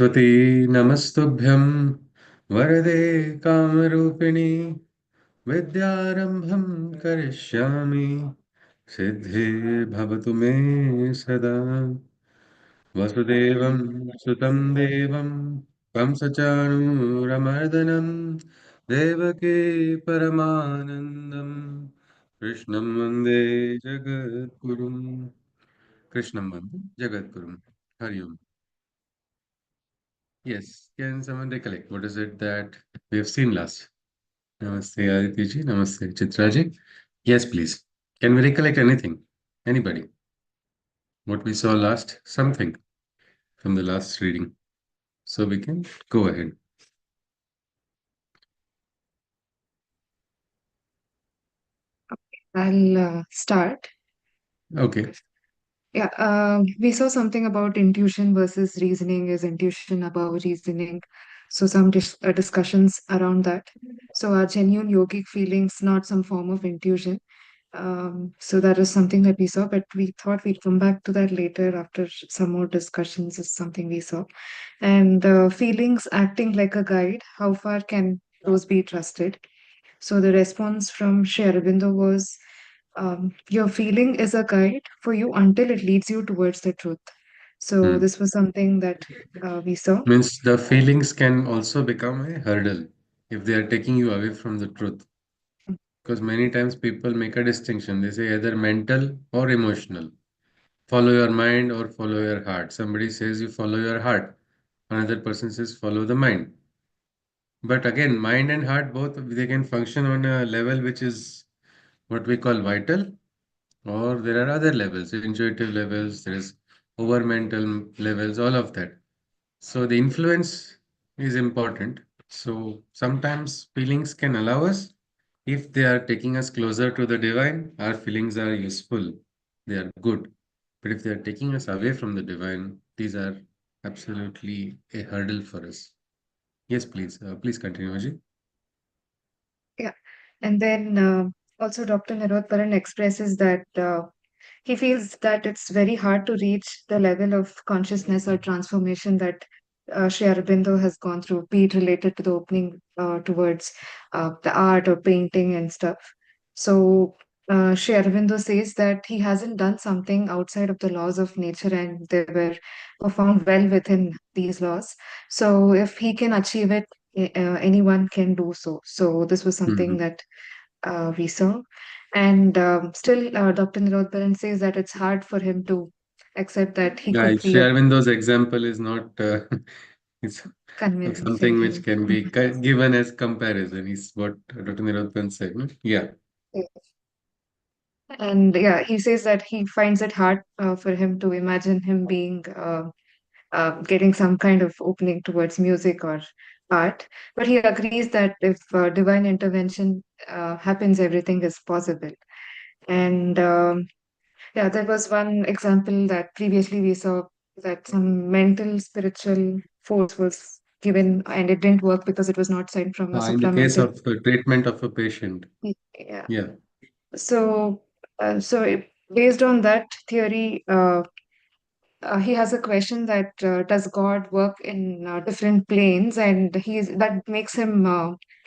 सरस्वती नमस्तुभ्यं वरदे कामरूपिणि विद्यारम्भं करिष्यामि सिद्धिर्भवतु मे सदा वसुदेवं सुतं देवं कंसचाणूरमर्दनं देवकी परमानन्दं कृष्णं वन्दे जगद्गुरुं कृष्णं वन्दे जगद्गुरुं हरि ओम्. Yes, can someone recollect what is it that we have seen last? Namaste Aditi ji, Namaste Chitra ji. Yes, please. Can we recollect anything? Anybody? What we saw last? Something from the last reading. So we can go ahead. I'll start. Okay. Yeah, we saw something about intuition versus reasoning. Is intuition above reasoning? So, some discussions around that. So, our genuine yogic feelings, not some form of intuition. So, that is something that we saw, but we thought we'd come back to that later after some more discussions, is something we saw. And feelings acting like a guide, how far can those be trusted? So, the response from Sri Aurobindo was your feeling is a guide for you until it leads you towards the truth. So Hmm. this was something that we saw. Means the feelings can also become a hurdle if they are taking you away from the truth. Because many times people make a distinction. They say either mental or emotional. Follow your mind or follow your heart. Somebody says you follow your heart. Another person says follow the mind. But again, mind and heart both they can function on a level which is what we call vital, or there are other levels, intuitive levels, there is over mental levels, all of that. So the influence is important. So sometimes feelings can allow us, if they are taking us closer to the divine, our feelings are useful, they are good. But if they are taking us away from the divine, these are absolutely a hurdle for us. Yes, please. Please continue, Ajay. Yeah. And then also Dr. Nirodbaran expresses that he feels that it's very hard to reach the level of consciousness or transformation that Sri Aurobindo has gone through, be it related to the opening towards the art or painting and stuff. So Sri Aurobindo says that he hasn't done something outside of the laws of nature and they were found well within these laws. So if he can achieve it, anyone can do so. So this was something Mhm. that we saw. And still, Dr. Nirodbaran says that it's hard for him to accept that he Yeah, could be Sri a Aurobindo's example is not it's not convincing something which him. can be given as comparison. Is what Dr. Nirodban said. No? Yeah. And yeah, he says that he finds it hard for him to imagine him being getting some kind of opening towards music or art. But he agrees that if divine intervention happens, everything is possible. And yeah, there was one example that previously we saw that some mental spiritual force was given and it didn't work because it was not sent from a In the case supramental. of treatment of a patient. Yeah. Yeah. So, based on that theory, he has a question that does God work in different planes, and that makes him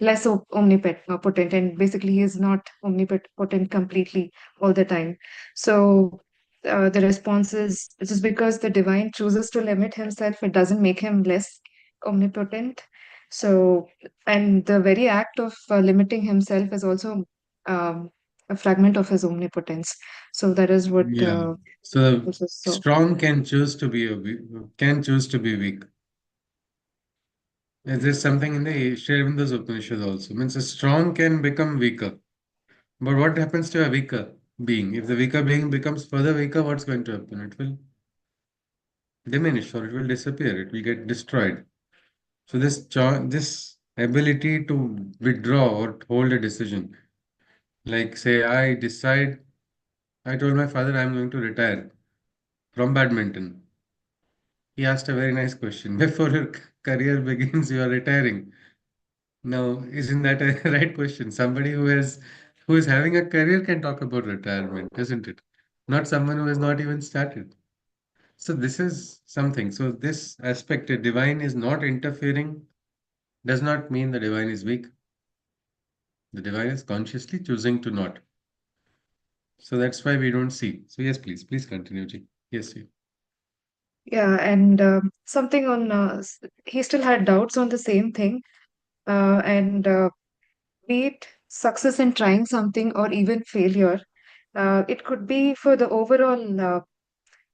less omnipotent, and basically he is not omnipotent completely all the time. So the response is just because the divine chooses to limit himself, it doesn't make him less omnipotent. So, and the very act of limiting himself is also um, a fragment of his omnipotence. So that is what Yeah. So this is so. strong can choose to be can choose to be weak. There's something in the Sri Aurobindo's Upanishad also. Means a strong can become weaker. But what happens to a weaker being? If the weaker being becomes further weaker, what's going to happen? It will diminish or it will disappear. It will get destroyed. So this ability to withdraw or hold a decision, like say I told my father I'm going to retire from badminton. He asked a very nice question. Before your career begins, you are retiring. Now, isn't that a right question? Somebody who is having a career can talk about retirement, isn't it? Not someone who has not even started. So this is something. So this aspect, a divine is not interfering, does not mean the divine is weak. The divine is consciously choosing to not. So that's why we don't see. So yes, please continue, Ji. Yes, Ji. Yeah, and something on he still had doubts on the same thing, and be it success in trying something or even failure, it could be for the overall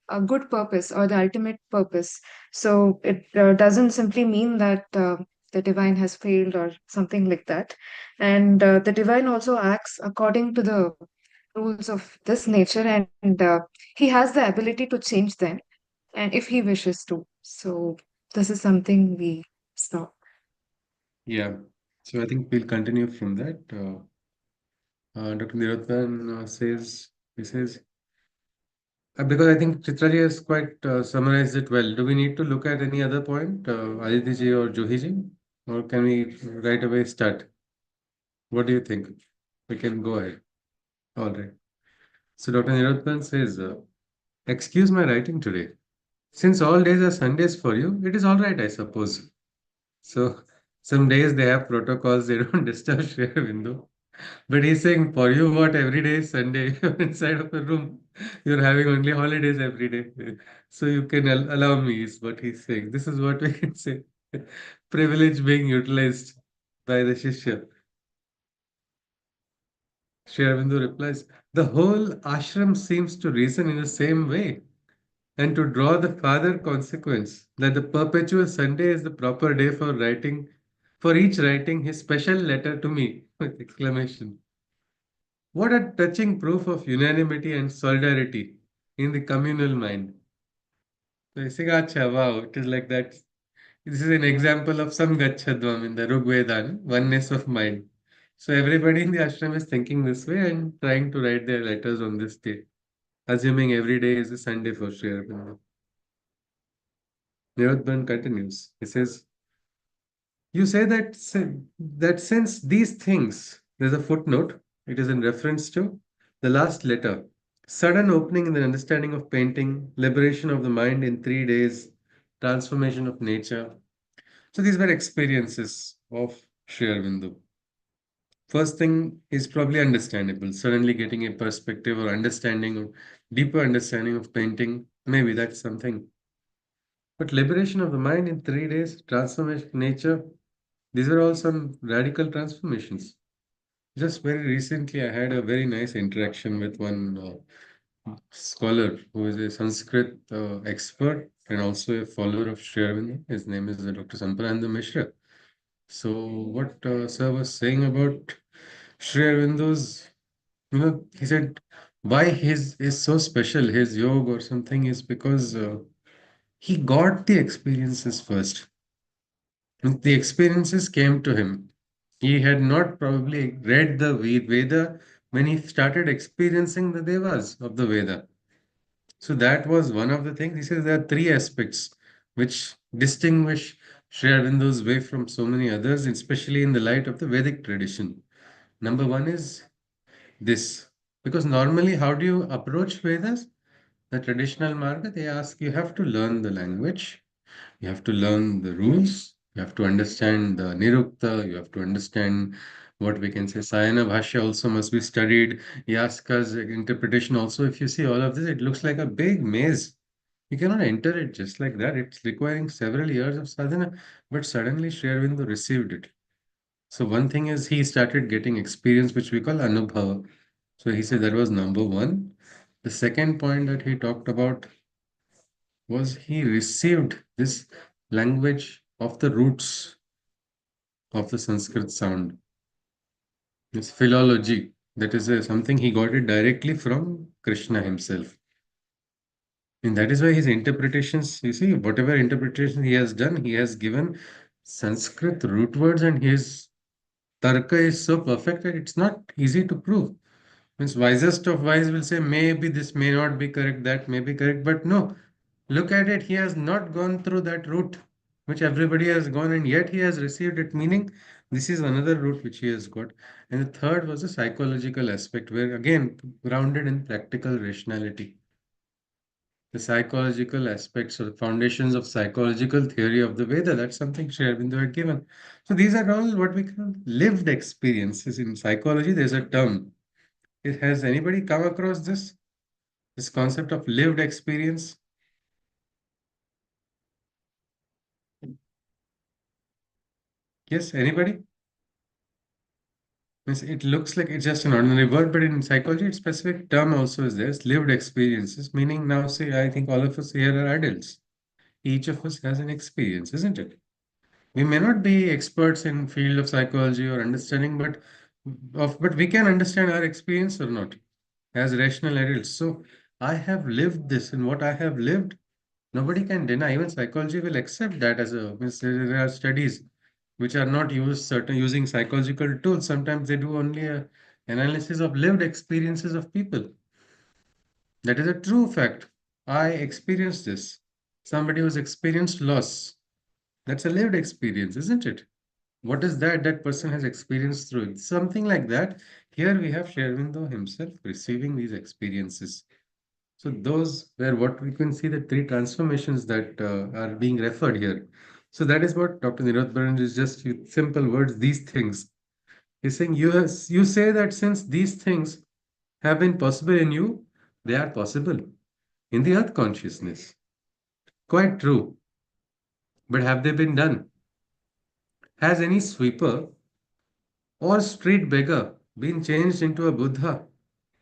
a good purpose or the ultimate purpose. So it doesn't simply mean that the divine has failed or something like that. And the divine also acts according to the rules of this nature, and he has the ability to change them, and if he wishes to. So this is something we stop. Yeah. So I think we'll continue from that. Dr. Nirodbaran he says, because I think Chitraji has quite summarized it well. Do we need to look at any other point, Aditi ji or Juhi ji? Or can we right away start? What do you think? We can go ahead. All right. So Dr. Nirodbaran says, excuse my writing today. Since all days are Sundays for you, it is all right, I suppose. So some days they have protocols, they don't disturb share window. But he's saying for you, what every day is Sunday, you're inside of a room, you're having only holidays every day. So you can allow me, is what he's saying. This is what we can say. Privilege being utilized by the Shishya. Sri Aurobindo replies, the whole ashram seems to reason in the same way and to draw the farther consequence that the perpetual Sunday is the proper day for writing, for each writing his special letter to me, with exclamation. What a touching proof of unanimity and solidarity in the communal mind. So I say, Acha, wow, it is like that. This is an example of Samgachadvam in the Rig Veda, no? Oneness of mind. So everybody in the ashram is thinking this way and trying to write their letters on this day, assuming every day is a Sunday for Sri Aurobindo. Nirodban continues. He says, you say that since these things, there's a footnote, it is in reference to the last letter. Sudden opening in the understanding of painting, liberation of the mind in 3 days, transformation of nature. So these were experiences of Sri Aurobindo. First thing is probably understandable. Suddenly getting a perspective or understanding or deeper understanding of painting, maybe that's something. But liberation of the mind in 3 days, transformation of nature, these are all some radical transformations. Just very recently, I had a very nice interaction with one scholar who is a Sanskrit expert and also a follower of Sri Aurobindo. His name is Dr. Sampananda Mishra. So, what Sir was saying about Sri Aurobindo's, he said why his is so special, his yoga or something is because he got the experiences first. The experiences came to him. He had not probably read the Veda when he started experiencing the devas of the Veda. So that was one of the things. He says there are three aspects which distinguish Sri Aurobindo's way from so many others, especially in the light of the Vedic tradition. Number one is this. Because normally, how do you approach Vedas? The traditional marga, they ask you have to learn the language, you have to learn the rules. You have to understand the Nirukta. You have to understand what we can say. Sayana Bhashya also must be studied. Yaska's interpretation also. If you see all of this, it looks like a big maze. You cannot enter it just like that. It's requiring several years of sadhana. But suddenly Sri Aurobindo received it. So one thing is he started getting experience, which we call anubhava. So he said that was number one. The second point that he talked about was he received this language of the roots of the Sanskrit sound. This philology, that is something he got it directly from Krishna himself. And that is why his interpretations, you see, whatever interpretation he has done, he has given Sanskrit root words, and his tarka is so perfect that it's not easy to prove. Means wisest of wise will say maybe this may not be correct, that may be correct, but no. Look at it, he has not gone through that route which everybody has gone, and yet he has received it. Meaning, this is another route which he has got. And the third was a psychological aspect, where again, grounded in practical rationality. The psychological aspects or the foundations of psychological theory of the Veda. That's something Sri Aurobindo had given. So these are all what we call lived experiences. In psychology, there's a term. Has anybody come across this? This concept of lived experience? Yes, anybody? Means it looks like it's just an ordinary word, but in psychology, its specific term also is there. It's lived experiences, meaning now, say, I think all of us here are adults. Each of us has an experience, isn't it? We may not be experts in field of psychology or understanding, but we can understand our experience or not as rational adults. So I have lived this, and what I have lived, nobody can deny. Even psychology will accept that as a. Means there are studies which are not used certain using psychological tools. Sometimes they do only a analysis of lived experiences of people. That is a true fact. I experienced this. Somebody who's experienced loss. That's a lived experience, isn't it? What is that that person has experienced through it? Something like that. Here we have Shervindo himself receiving these experiences. So those were what we can see the three transformations that are being referred here. So that is what Dr. Nirodbaran is just with simple words, these things. He's saying you say that since these things have been possible in you, they are possible in the earth consciousness. Quite true. But have they been done? Has any sweeper or street beggar been changed into a Buddha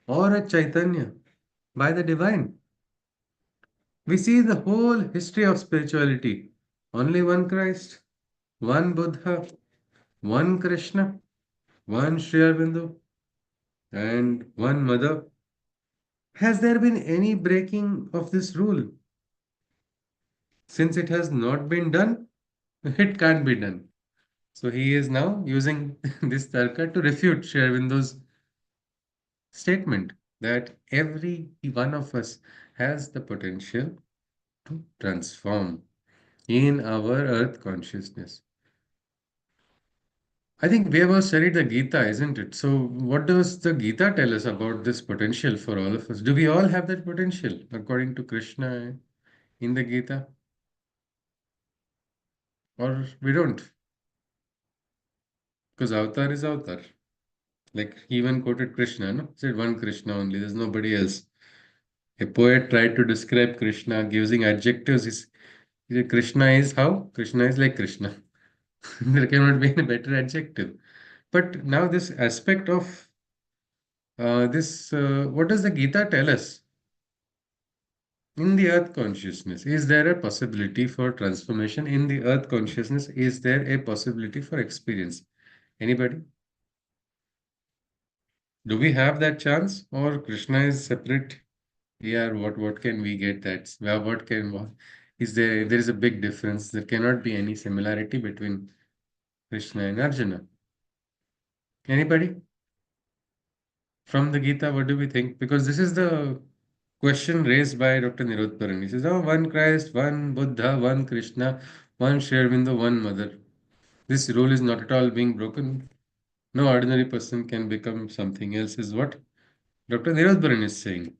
or a Chaitanya by the divine? We see the whole history of spirituality. Only one Christ, one Buddha, one Krishna, one Sri Aurobindo, and one Mother. Has there been any breaking of this rule? Since it has not been done, it can't be done. So he is now using this tarka to refute Sri Aurobindo's statement that every one of us has the potential to transform in our earth consciousness. I think we have all studied the Gita, isn't it? So, what does the Gita tell us about this potential for all of us? Do we all have that potential according to Krishna in the Gita, or we don't? Because avatar is avatar. Like he even quoted Krishna, no? He said one Krishna only, there's nobody else. A poet tried to describe Krishna using adjectives. He said, Krishna is how? Krishna is like Krishna. There cannot be a better adjective. But now this aspect of what does the Gita tell us? In the earth consciousness, is there a possibility for transformation? In the earth consciousness, is there a possibility for experience? Anybody? Do we have that chance? Or Krishna is separate? Yeah, what can we get that? Well, what is there is a big difference. There cannot be any similarity between Krishna and Arjuna. Anybody? From the Gita, what do we think? Because this is the question raised by Dr. Nirodbaran. He says, oh, one Christ, one Buddha, one Krishna, one Sri Aurobindo, one Mother. This rule is not at all being broken. No ordinary person can become something else, is what Dr. Nirodbaran is saying.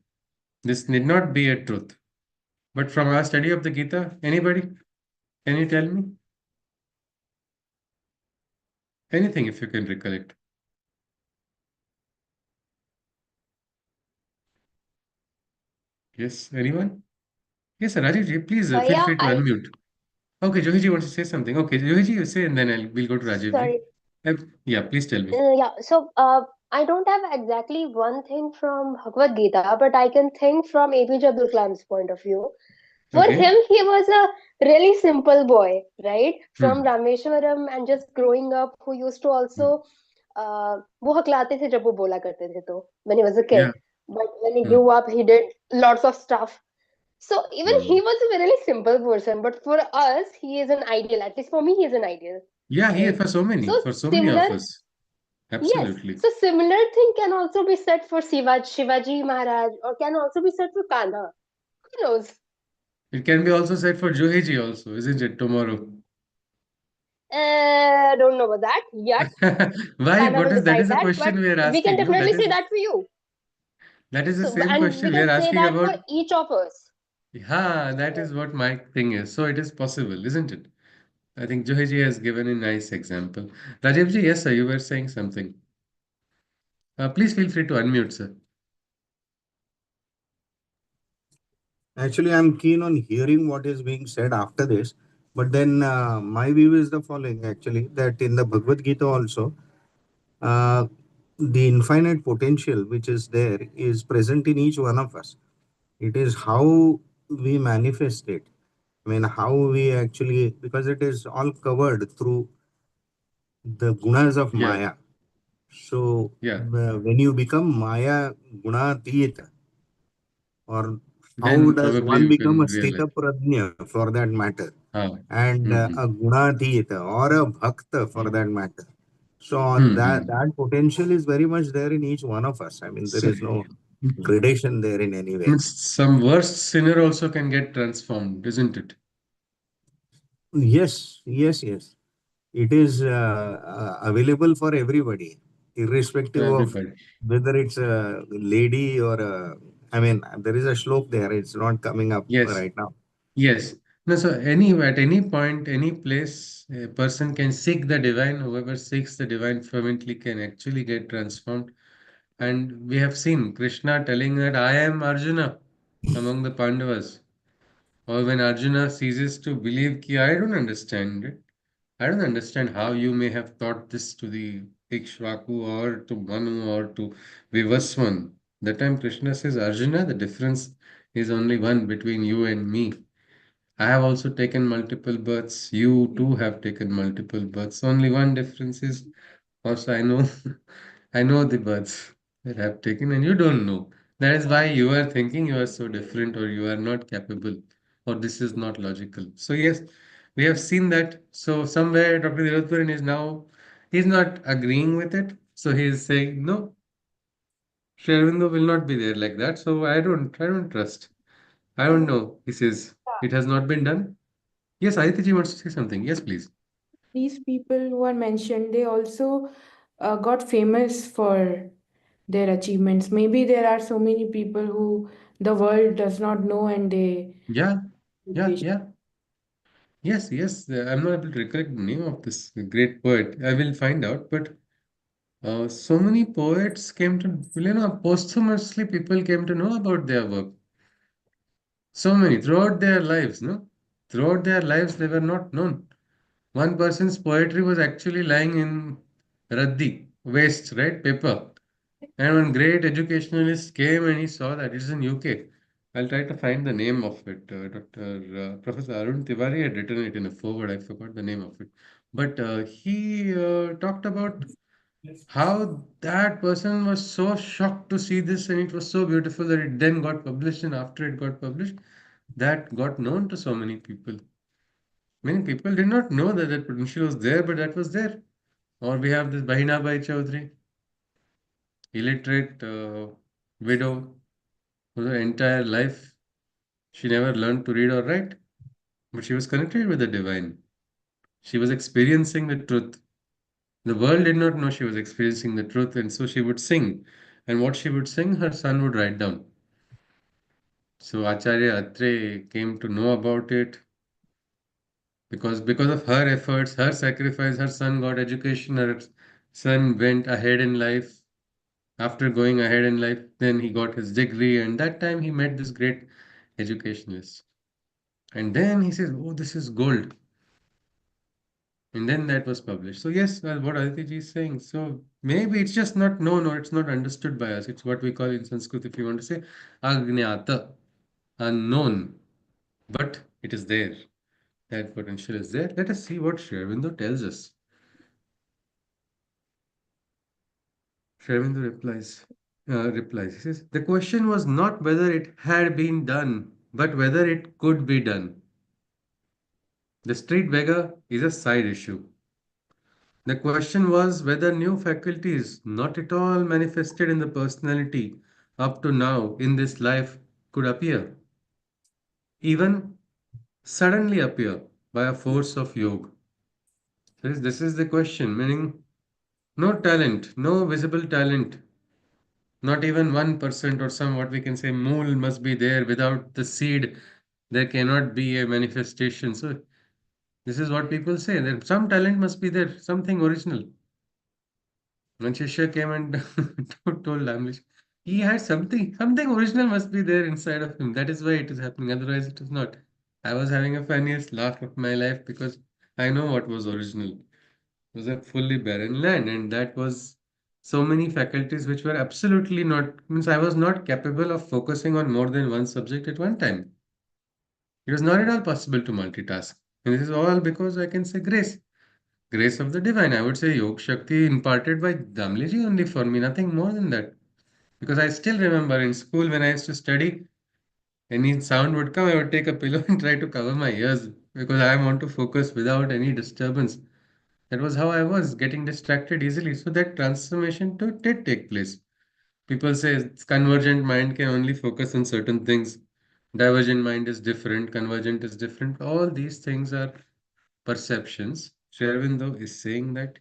This need not be a truth. But from our study of the Gita, anybody? Can you tell me? Anything if you can recollect. Yes, anyone? Yes, sir, Rajiv ji, please feel Yeah, free to unmute. Okay, Johiji wants to say something. Okay, Johiji, you say, and then we'll go to Rajiv ji. sorry. Yeah, please tell me. Yeah, so I don't have exactly one thing from Bhagavad Gita, but I can think from APJ Abdul Kalam's point of view. For Okay. him, he was a really simple boy, right? From Hmm. Rameshwaram and just growing up, who used to Hmm. also वो हकलाते थे जब वो बोला करते थे तो when he was a kid. Yeah. But when he Hmm. grew up, he did lots of stuff. So even Hmm. he was a really simple person, but for us, he is an ideal. At least for me, he is an ideal, Yeah, he right? So for so many of similar, us. yes. Absolutely. So similar thing can also be said for Shivaji Maharaj, or can also be said for Kanha. Who knows? It can be also said for Johiji also, isn't it, tomorrow? Don't know about that yet. Why? Kanha What will is that decide is the that, but question we are we can asking. No, definitely say that for you. that is the So, same and we question we are can say asking that for about. each of us. Yeah, that is what my thing is. So it is possible, isn't it? I think Johiji has given a nice example. Rajivji, yes, sir, you were saying something. Please feel free to unmute, sir. Actually, I'm keen on hearing what is being said after this. But then my view is the following actually, that in the Bhagavad Gita also, uh, the infinite potential which is there is present in each one of us. It is how we manifest it. I mean, how we actually, because it is all covered through the gunas of Yeah, Maya. So, yeah. when you become Maya Gunatiyata, or how Then does probably one you become a can realize. Sthita Prajna for that matter, Ah, and mm-hmm. a Gunatiyata or a Bhakta for that matter. So, on that, Mm-hmm. that potential is very much there in each one of us. I mean, there So, is no gradation there in any way. means some worst sinner also can get transformed, isn't it? Yes, yes, yes. It is available for everybody, To irrespective of everybody. whether it's a lady or a. I mean, there is a slok there. It's not coming up Yes, right now. yes. No, so at any point, any place, a person can seek the divine. Whoever seeks the divine fervently can actually get transformed. And we have seen Krishna telling that I am Arjuna among the Pandavas. Or when Arjuna ceases to believe ki I don't understand it. I don't understand how you may have taught this to the Ikshvaku or to Manu or to Vivaswan. That time Krishna says, Arjuna, the difference is only one between you and me. I have also taken multiple births. You too have taken multiple births. Only one difference is also I know I know the births that I have taken and you don't know. That is why you are thinking you are so different or you are not capable or this is not logical. So yes, we have seen that. So somewhere Dr. Nirodbaran is now he's not agreeing with it. So he is saying no, Sri Aurobindo will not be there like that. So I don't trust. I don't know. He says it has not been done. Yes, Aditi wants to say something. Yes, please. These people who are mentioned, they also got famous for their achievements. Maybe there are so many people who the world does not know and they Yeah, yeah, yeah. Yes, yes. I'm not able to recollect the name of this great poet. I will find out. But so many poets came to, posthumously people came to know about their work. So many throughout their lives, no? Throughout their lives, they were not known. One person's poetry was actually lying in Raddi, waste, right? Paper. And one great educationalist came and he saw that it's in UK. I'll try to find the name of it. Dr. Professor Arun Tiwari had written it in a forward. I forgot the name of it. But he talked about how that person was so shocked to see this and it was so beautiful that it then got published. And after it got published, that got known to so many people. Many people did not know that that potential was there, but that was there. Or we have this Bahina Bai Chaudhary, illiterate widow whose entire life she never learned to read or write, but she was connected with the divine. She was experiencing the truth. The world did not know she was experiencing the truth, and so she would sing. And what she would sing, her son would write down. So Acharya Atre came to know about it because of her efforts, her sacrifice, her son got education, her son went ahead in life. After going ahead in life, then he got his degree, and that time he met this great educationalist. And then he says, "Oh, this is gold." And then that was published. So yes, what Aditi is saying. So maybe it's just not known or it's not understood by us. It's what we call in Sanskrit, if you want to say, agnyata, unknown, but it is there. That potential is there. Let us see what Sri Aurobindo tells us. Sri Aurobindo replies. He says, the question was not whether it had been done, but whether it could be done. The street beggar is a side issue. The question was whether new faculties, not at all manifested in the personality up to now in this life, could appear, even suddenly appear by a force of yoga. So this is the question, meaning no talent, no visible talent, not even 1% or some what we can say mool must be there without the seed There cannot be a manifestation. So this is what people say. That some talent must be there, something original. When Shishya came and told Lamlish, he had something original must be there inside of him. That is why it is happening. Otherwise, it is not. I was having a funniest laugh of my life because I know what was original. It was a fully barren land, and that was so many faculties which were absolutely not, means I was not capable of focusing on more than one subject at one time. It was not at all possible to multitask. And this is all because I can say grace. Grace of the divine. I would say Yog Shakti imparted by Damliji only for me, nothing more than that. Because I still remember in school when I used to study, any sound would come, I would take a pillow and try to cover my ears because I want to focus without any disturbance. That was how I was getting distracted easily. So that transformation did take place. People say convergent mind can only focus on certain things. Divergent mind is different, convergent is different. All these things are perceptions. Sri Aurobindo is saying that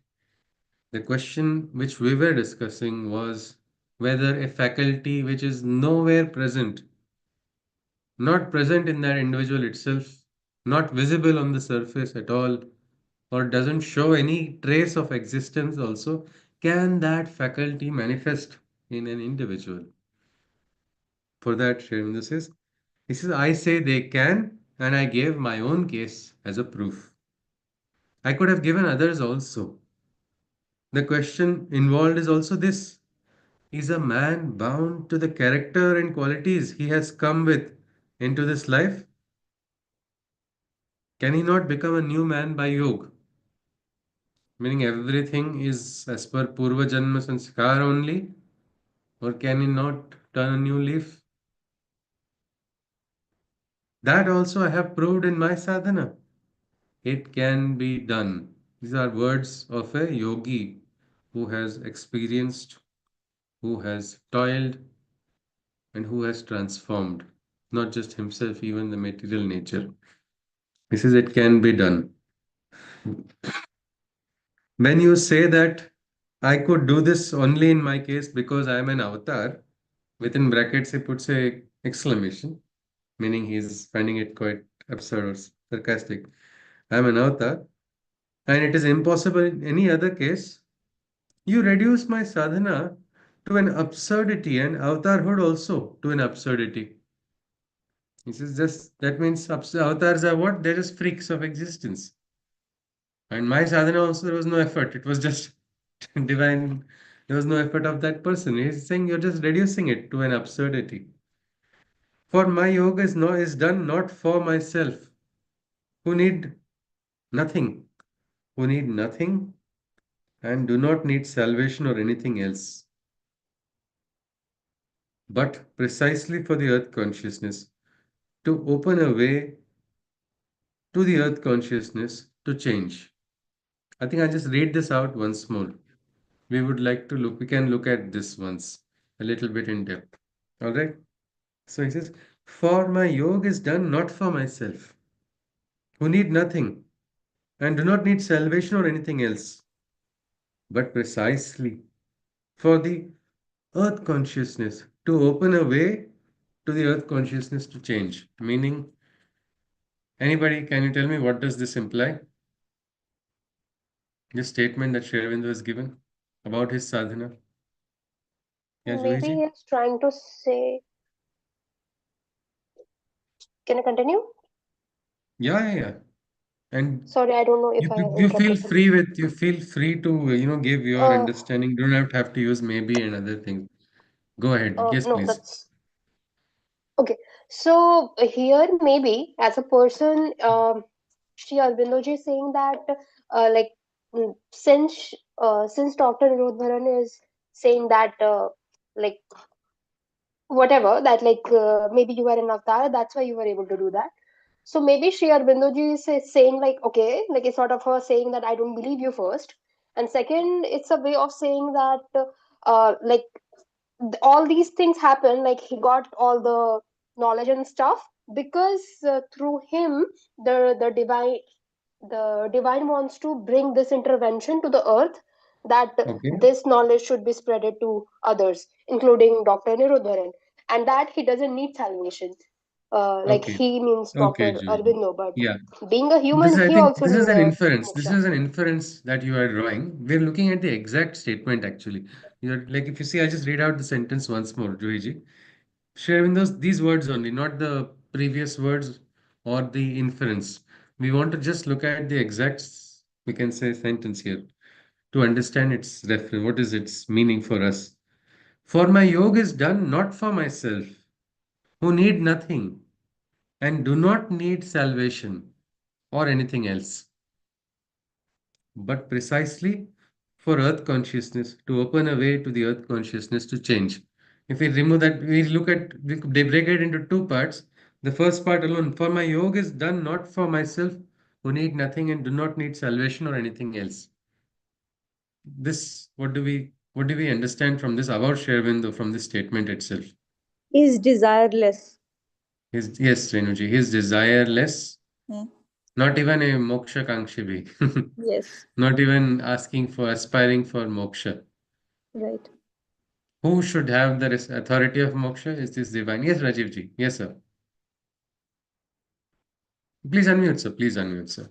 the question which we were discussing was whether a faculty which is nowhere present, not present in that individual itself, not visible on the surface at all, or doesn't show any trace of existence also, can that faculty manifest in an individual? For that, Sri Aurobindo says, he says, I say they can, and I gave my own case as a proof. I could have given others also. The question involved is also this: is a man bound to the character and qualities he has come with into this life? Can he not become a new man by yoga? Meaning everything is as per Purva Janma Sanskar only? Or can he not turn a new leaf? That also I have proved in my sadhana. It can be done. These are words of a yogi who has experienced, who has toiled, and who has transformed not just himself, even the material nature. This is it can be done. When you say that I could do this only in my case because I am an avatar, within brackets he puts a exclamation, meaning he's finding it quite absurd or sarcastic. I am an avatar, and it is impossible in any other case. You reduce my sadhana to an absurdity and avatarhood also to an absurdity. This is just that means avatars are what? They're just freaks of existence. And my sadhana also there was no effort. It was just divine. There was no effort of that person. He's saying you're just reducing it to an absurdity. For my yoga is done not for myself, who need nothing, who need nothing and do not need salvation or anything else, but precisely for the earth consciousness to open a way to the earth consciousness to change. I think I'll just read this out once more. We can look at this once a little bit in depth. All right. So he says, for my yoga is done not for myself, who need nothing and do not need salvation or anything else, but precisely for the earth consciousness to open a way to the earth consciousness to change. Meaning, anybody, can you tell me what does this imply? This statement that Sri Aurobindo has given about his sadhana. Yeah, Juhi Maybe ji? he's trying to say, can I continue? Yeah. And Sorry, I don't know you, if I you feel interrupted someone. free you feel free to, give your Uh, understanding. You don't have to use maybe and other things. Go ahead. Yes, no, please. that's okay. So here, maybe as a person, Sri Aurobindo ji is saying that, like, since Dr. Nirodbaran is saying that, like, whatever that, like, maybe you were an avatar, that's why you were able to do that. So maybe Sri Aurobindo ji is saying, like, okay, like it's sort of her saying that I don't believe you first, and second, it's a way of saying that, like, all these things happen, like he got all the knowledge and stuff because through him the divine wants to bring this intervention to the earth, that Okay. this knowledge should be spreaded to others, including Dr. Nirodharan, and that he doesn't need salvation. like Okay. he means Okay, Dr. Julie. Aurobindo, but Yeah. being a This, human, I he think, also this knew is an the inference. This moksha. is an inference that you are drawing. We're looking at the exact statement actually. You're like, if you see, I just read out the sentence once more, Juiji. Sharing these words only, not the previous words or the inference. We want to just look at the exact, we can say, sentence here to understand its reference. What is its meaning for us? For my yoga is done not for myself, who need nothing and do not need salvation or anything else, but precisely for earth consciousness to open a way to the earth consciousness to change. If we remove that, they break it into two parts. The first part alone, for my yoga is done not for myself, who need nothing and do not need salvation or anything else. This, what do we understand from this about Shervindo from this statement itself? Is desireless. Yes, Renuji, he is desireless, Yeah. not even a moksha kangshibi, Yes. not even asking for aspiring for moksha. Right. Who should have the authority of moksha? Is this divine? Yes, Rajiv ji. Yes, sir. Please unmute, sir. Please unmute, sir.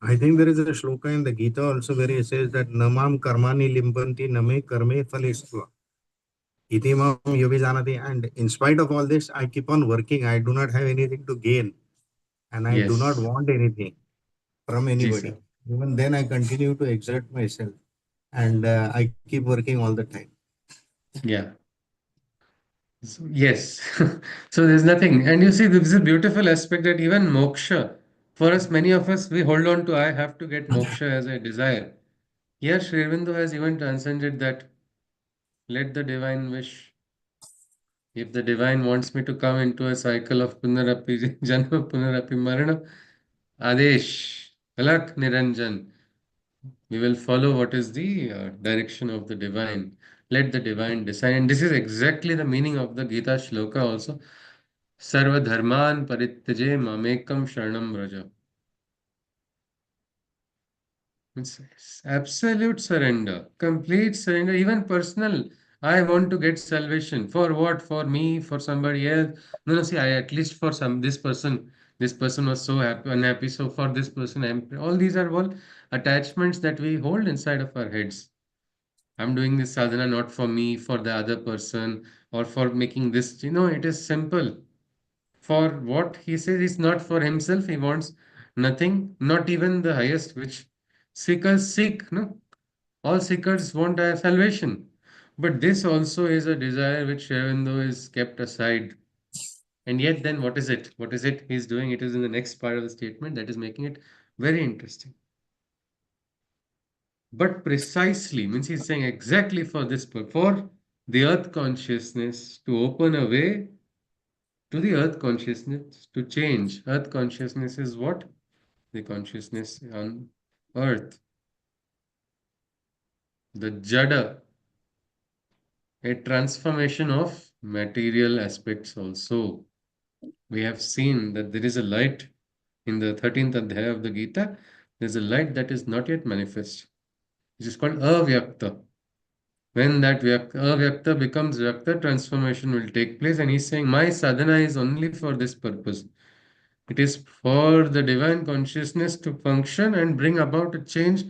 I think there is a shloka in the Gita also where it says that namam karmani limpanti name karme phalestva. Iti mam yogi janati. And in spite of all this, I keep on working. I do not have anything to gain and I do not Yes. want anything from Ji, anybody. sir. Even then, I continue to exert myself and I keep working all the time. Yeah. Yes. So there's nothing. And you see, this is a beautiful aspect that even moksha, for us, many of us, we hold on to, I have to get moksha as a desire. Here, Sri Aurobindo has even transcended that. Let the divine wish. If the divine wants me to come into a cycle of Punarapi Janma, Punarapi Marana, Adesh, Alak Niranjan. We will follow what is the direction of the divine. Let the divine decide. And this is exactly the meaning of the Gita shloka also. Sarva dharman parityaje mamekam sharanam vraja. It's absolute surrender, complete surrender, even personal. I want to get salvation. For what? For me, for somebody else. No, no, see, I at least for this person was so happy, unhappy. So for this person, all these are all attachments that we hold inside of our heads. I'm doing this sadhana not for me, for the other person, or for making this. It is simple. For what he says is not for himself. He wants nothing, not even the highest, which seekers seek. No, all seekers want a salvation. But this also is a desire which Shrivendu is kept aside. And yet, then what is it? What is it he's doing? It is in the next part of the statement that is making it very interesting. But precisely means he's saying exactly for this purpose, for the earth consciousness to open a way to the earth consciousness to change. Earth consciousness is what? The consciousness on earth, the jada, a transformation of material aspects also. We have seen that there is a light in the 13th adhyaya of the Gita. There's a light that is not yet manifest, which is called avyakta. When that avyakta becomes vyakta, transformation will take place. And he's saying, my sadhana is only for this purpose. It is for the divine consciousness to function and bring about a change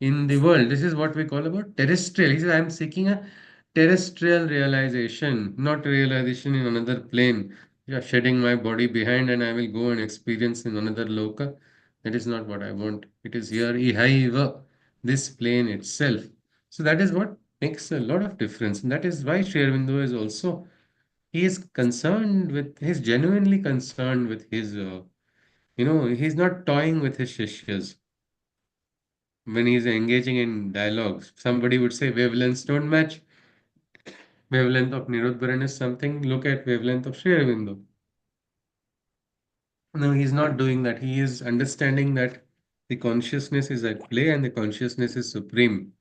in the world. This is what we call about terrestrial. He says, I am seeking a terrestrial realization, not realization in another plane. Yeah, shedding my body behind and I will go and experience in another loka. That is not what I want. It is here, ihaiva, this plane itself. So that is what makes a lot of difference. And that is why Sri Aurobindo is also, he's genuinely concerned with his he's not toying with his shishyas when he's engaging in dialogues. Somebody would say wavelengths don't match. Wavelength of Nirodbaran is something, look at wavelength of Sri Aurobindo. No, he's not doing that. He is understanding that the consciousness is at play and the consciousness is supreme.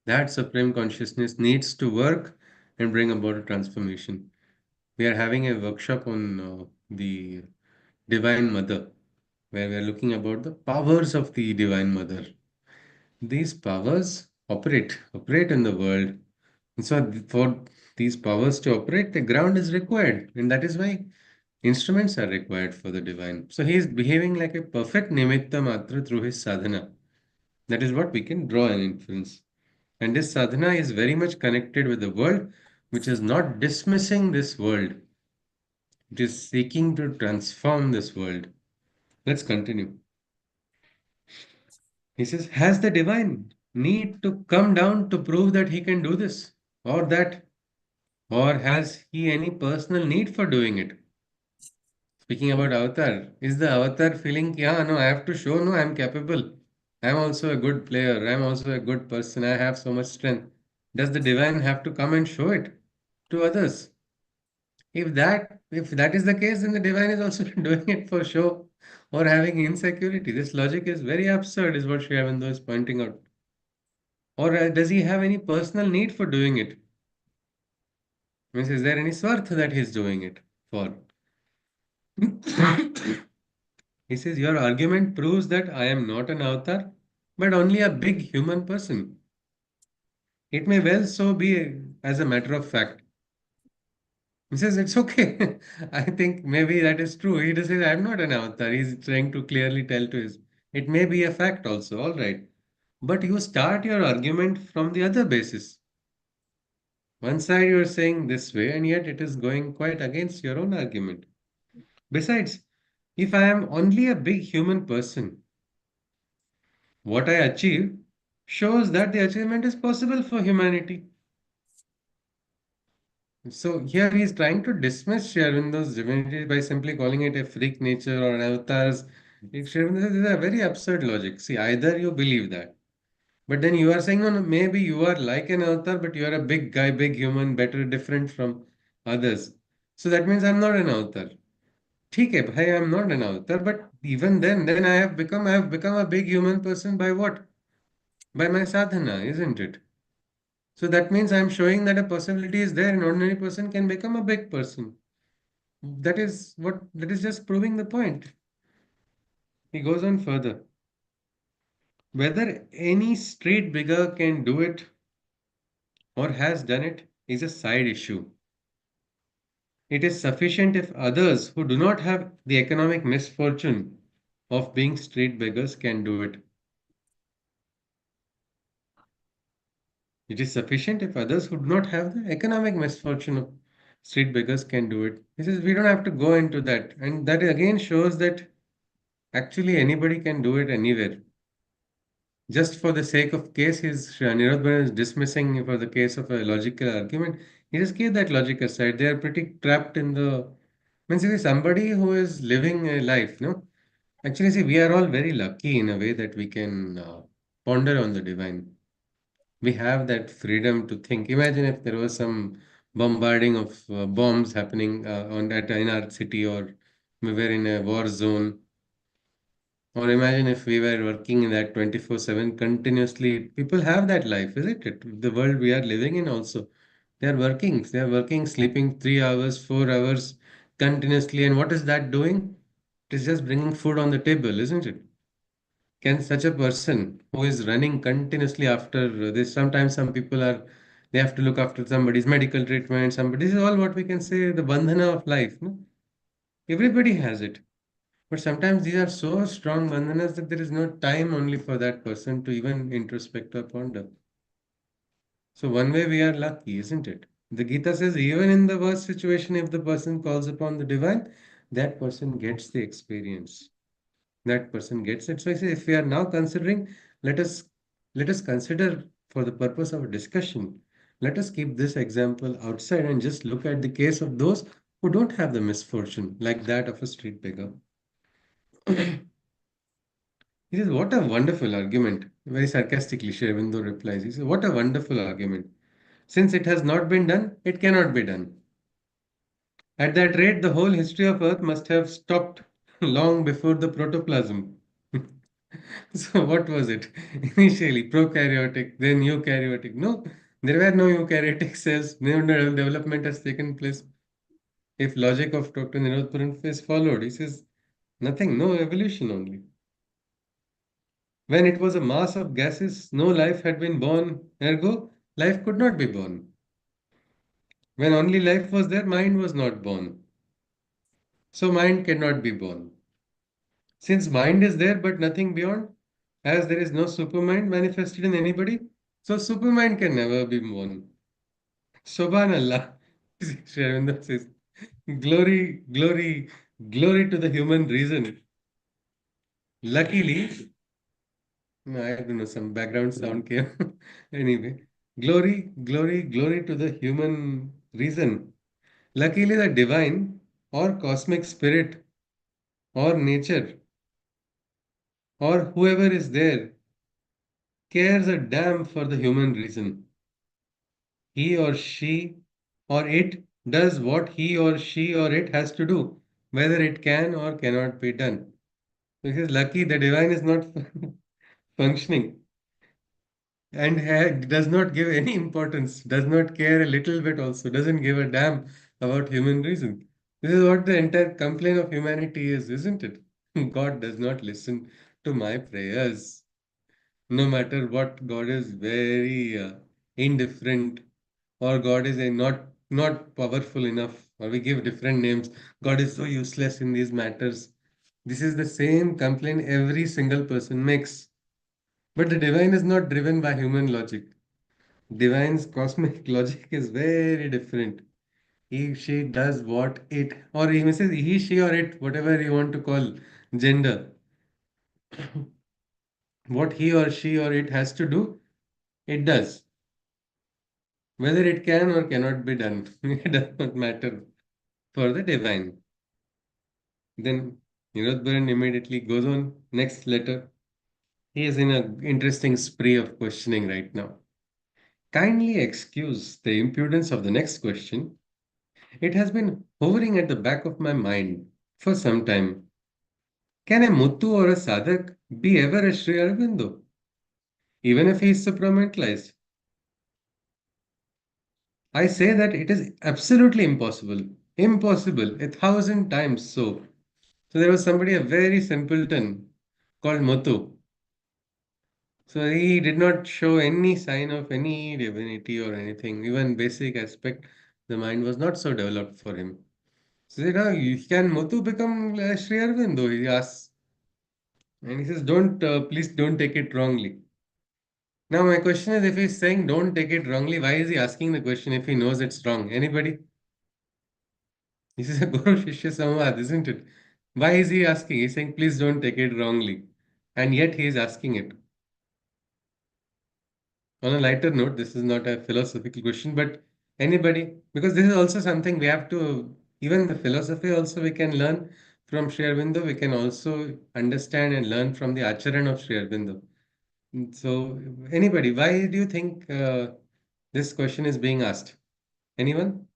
That supreme consciousness needs to work and bring about a transformation. We are having a workshop on the Divine Mother, where we are looking about the powers of the Divine Mother. These powers operate in the world. And so for these powers to operate, the ground is required. And that is why instruments are required for the divine. So he is behaving like a perfect nimitta matra through his sadhana. That is what we can draw an inference. And this sadhana is very much connected with the world, which is not dismissing this world. It is seeking to transform this world. Let's continue. He says, has the divine need to come down to prove that he can do this or that? Or has he any personal need for doing it? Speaking about avatar, is the avatar feeling, yeah, no, I have to show, no, I'm capable. I'm also a good player. I'm also a good person. I have so much strength. Does the divine have to come and show it to others? If that is the case, then the divine is also doing it for show or having insecurity. This logic is very absurd, is what Sri Aurobindo is pointing out. Or does he have any personal need for doing it? Means, is there any swarth that he's doing it for? He says, your argument proves that I am not an avatar, but only a big human person. It may well so be as a matter of fact. He says, it's okay. I think maybe that is true. He just says, I'm not an avatar. He's trying to clearly tell to his. It may be a fact also, all right. But you start your argument from the other basis. One side you are saying this way, and yet it is going quite against your own argument. Besides, if I am only a big human person, what I achieve shows that the achievement is possible for humanity. So here he is trying to dismiss Sri Aurobindo's divinity by simply calling it a freak nature or an avatar's. Sri Aurobindo says, this is a very absurd logic. See, either you believe that, but then you are saying, no, no, maybe you are like an avatar, but you are a big guy, big human, better, different from others. So that means I'm not an avatar. ठीक है भाई, I'm not an avatar, but even then I have become a big human person by what? By my sadhana, isn't it? So that means I'm showing that a possibility is there. An ordinary person can become a big person. That is just proving the point. He goes on further. Whether any street beggar can do it or has done it is a side issue. It is sufficient if others who do not have the economic misfortune of being street beggars can do it. It is sufficient if others who do not have the economic misfortune of street beggars can do it. He says we don't have to go into that. And that again shows that actually anybody can do it anywhere. Just for the sake of case, his Nirodbaran is dismissing for the case of a logical argument. He just gave that logic aside. They are pretty trapped in the means if somebody who is living a life, no? Actually, see, we are all very lucky in a way that we can ponder on the divine. We have that freedom to think. Imagine if there was some bombarding of bombs happening in our city, or we were in a war zone, or imagine if we were working in that 24/7 continuously. People have that life, isn't it? The world we are living in also. They are working, sleeping 3 hours, 4 hours continuously. And what is that doing? It is just bringing food on the table, isn't it? Can such a person who is running continuously after this, sometimes some people are, they have to look after somebody's medical treatment, somebody, this is all what we can say, the bandhana of life. No? Everybody has it. But sometimes these are so strong bandhanas that there is no time only for that person to even introspect or ponder. So one way we are lucky, isn't it? The Gita says even in the worst situation, if the person calls upon the divine, that person gets the experience. That person gets it. So I say, if we are now considering, let us let us consider for the purpose of discussion, let us keep this example outside and just look at the case of those who don't have the misfortune, like that of a street beggar. He says, what a wonderful argument. Very sarcastically, Sri Aurobindo replies. He says, what a wonderful argument. Since it has not been done, it cannot be done. At that rate, the whole history of Earth must have stopped long before the protoplasm. So what was it? Initially prokaryotic, then eukaryotic. No, there were no eukaryotic cells. No development has taken place. If logic of Dr. Nirodbaran is followed, he says nothing, no evolution only. When it was a mass of gases, no life had been born. Ergo, life could not be born. When only life was there, mind was not born. So mind cannot be born. Since mind is there but nothing beyond, as there is no supermind manifested in anybody, so supermind can never be born. Subhanallah. Sri Aurobindo says, glory, glory, glory to the human reason. Luckily, no, I don't know, some background sound came. Anyway, glory, glory, glory to the human reason. Luckily, the divine or cosmic spirit or nature or whoever is there cares a damn for the human reason. He or she or it does what he or she or it has to do, whether it can or cannot be done. Because lucky the divine is not functioning and does not give any importance, does not care a little bit also, doesn't give a damn about human reason. This is what the entire complaint of humanity is, isn't it? God does not listen to my prayers. No matter what, God is very indifferent, or God is not powerful enough, or we give different names. God is so useless in these matters. This is the same complaint every single person makes. But the divine is not driven by human logic. Divine's cosmic logic is very different. He, she does what it, or he says he, she, or it, whatever you want to call gender, what he or she or it has to do, it does. Whether it can or cannot be done, it does not matter for the divine. Then Nirodbaran immediately goes on, next letter. He is in an interesting spree of questioning right now. Kindly excuse the impudence of the next question. It has been hovering at the back of my mind for some time. Can a Muttu or a Sadak be ever a Sri Aurobindo, even if he is supramentalized? I say that it is absolutely impossible. Impossible, 1,000 times so. So there was somebody, a very simpleton called Muttu. So he did not show any sign of any divinity or anything, even basic aspect. The mind was not so developed for him. So you know, can Muthu become Sri Aurobindo? He asks, and he says, "Don't, please, don't take it wrongly." Now my question is, if he's saying don't take it wrongly, why is he asking the question if he knows it's wrong? Anybody? This is a Guru Shishya Samvad, isn't it? Why is he asking? He's saying, please don't take it wrongly, and yet he is asking it. On a lighter note, this is not a philosophical question, but anybody, because this is also something we have to, even the philosophy also we can learn from Sri Aurobindo, we can also understand and learn from the Acharan of Sri Aurobindo. So, anybody, why do you think this question is being asked? Anyone?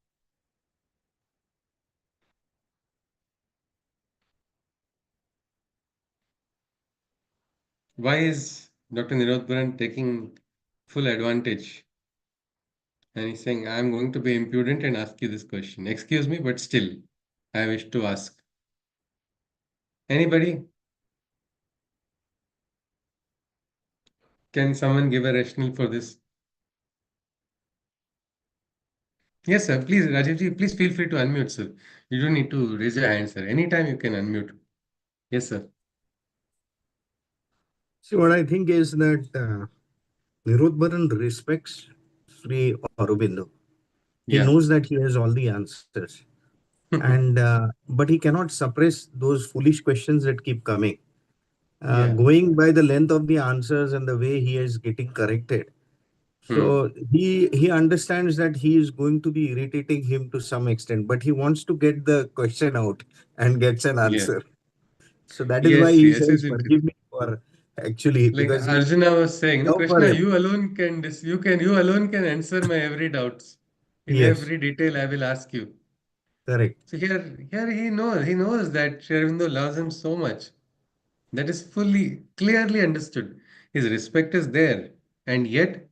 Why is Dr. Nirodbaran taking full advantage? And he's saying, I'm going to be impudent and ask you this question. Excuse me, but still, I wish to ask. Anybody? Can someone give a rationale for this? Yes, sir. Please, Rajivji, please feel free to unmute, sir. You don't need to raise your hand, sir. Anytime you can unmute. Yes, sir. See, what I think is that Nirudbaran respects Sri Aurobindo. He Yeah. knows that he has all the answers, and but he cannot suppress those foolish questions that keep coming. Yeah. Going by the length of the answers and the way he is getting corrected, Hmm. so he understands that he is going to be irritating him to some extent, but he wants to get the question out and gets an Yeah. answer. So that is why Yes, he yes, says, isn't it? "Forgive me for actually," Like because he Arjuna was saying, no, love for Krishna, him. you alone can you alone can answer my every doubts. In Yes, every detail I will ask you. correct. So here he knows that Sri Aurobindo loves him so much. That is fully, clearly understood. His respect is there. And yet,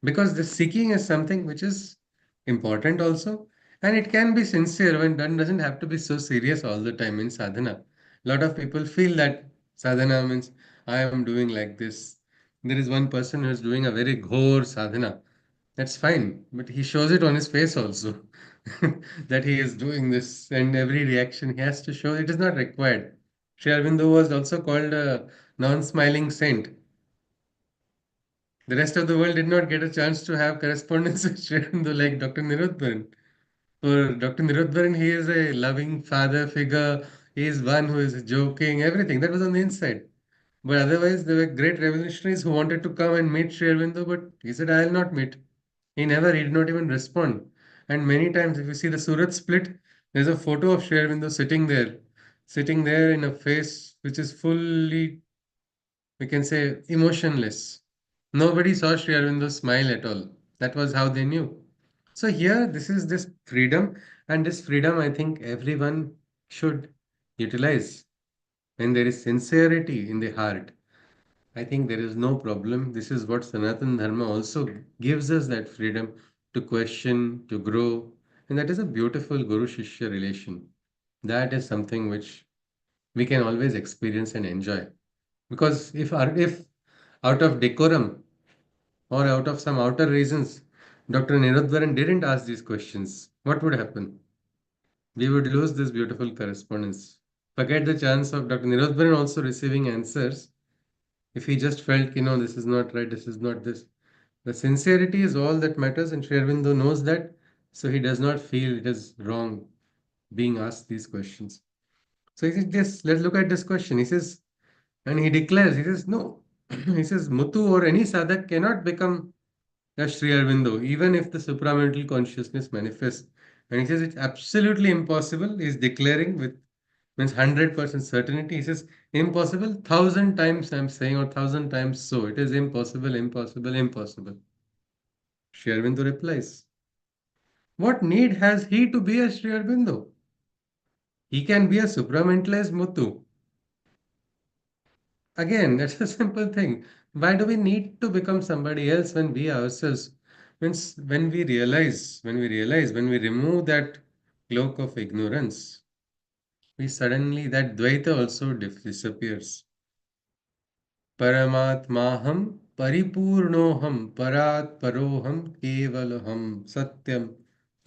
because the seeking is something which is important also, and it can be sincere when done, doesn't have to be so serious all the time in sadhana. A lot of people feel that sadhana means I am doing like this. There is one person who is doing a very ghor sadhana. That's fine, but he shows it on his face also. that he is doing this, and every reaction he has to show. It is not required. Sri Aurobindo was also called a non-smiling saint. The rest of the world did not get a chance to have correspondence with Sri Aurobindo like Dr. Nirodbaran. For Dr. Nirodbaran, he is a loving father figure. He is one who is joking, everything. That was on the inside. But otherwise, there were great revolutionaries who wanted to come and meet Sri Aurobindo, but he said, I will not meet. He did not even respond. And many times, if you see the Surat split, there's a photo of Sri Aurobindo sitting there in a face which is fully, we can say, emotionless. Nobody saw Sri Aurobindo smile at all. That was how they knew. So here, this is this freedom, and this freedom, I think everyone should utilize when there is sincerity in the heart. I think there is no problem. This is what Sanatan Dharma also gives us, that freedom to question, to grow. And that is a beautiful Guru Shishya relation. That is something which we can always experience and enjoy. Because if out of decorum or out of some outer reasons, Dr. Nirodbaran didn't ask these questions, what would happen? We would lose this beautiful correspondence. Forget the chance of Dr. Nirodbaran also receiving answers. If he just felt, this is not right, this is not this. The sincerity is all that matters, and Sri Aurobindo knows that, so he does not feel it is wrong being asked these questions. So he says, yes, let's look at this question. He says, and he declares, he says, no. He says, Muthu or any sadhak cannot become a Sri Aurobindo, even if the supramental consciousness manifests. And he says, it's absolutely impossible. He's declaring with means 100% certainty. He says, impossible, thousand times I'm saying, or thousand times so. It is impossible, impossible, impossible. Sri Aurobindo replies, what need has he to be a Sri Aurobindo? He can be a supramentalized Muthu. Again, that's a simple thing. Why do we need to become somebody else when we ourselves, means when we remove that cloak of ignorance, we suddenly, that Dvaita also disappears. परमात्माहं परिपूर्णोऽहं परात् परोऽहं केवलहं Satyam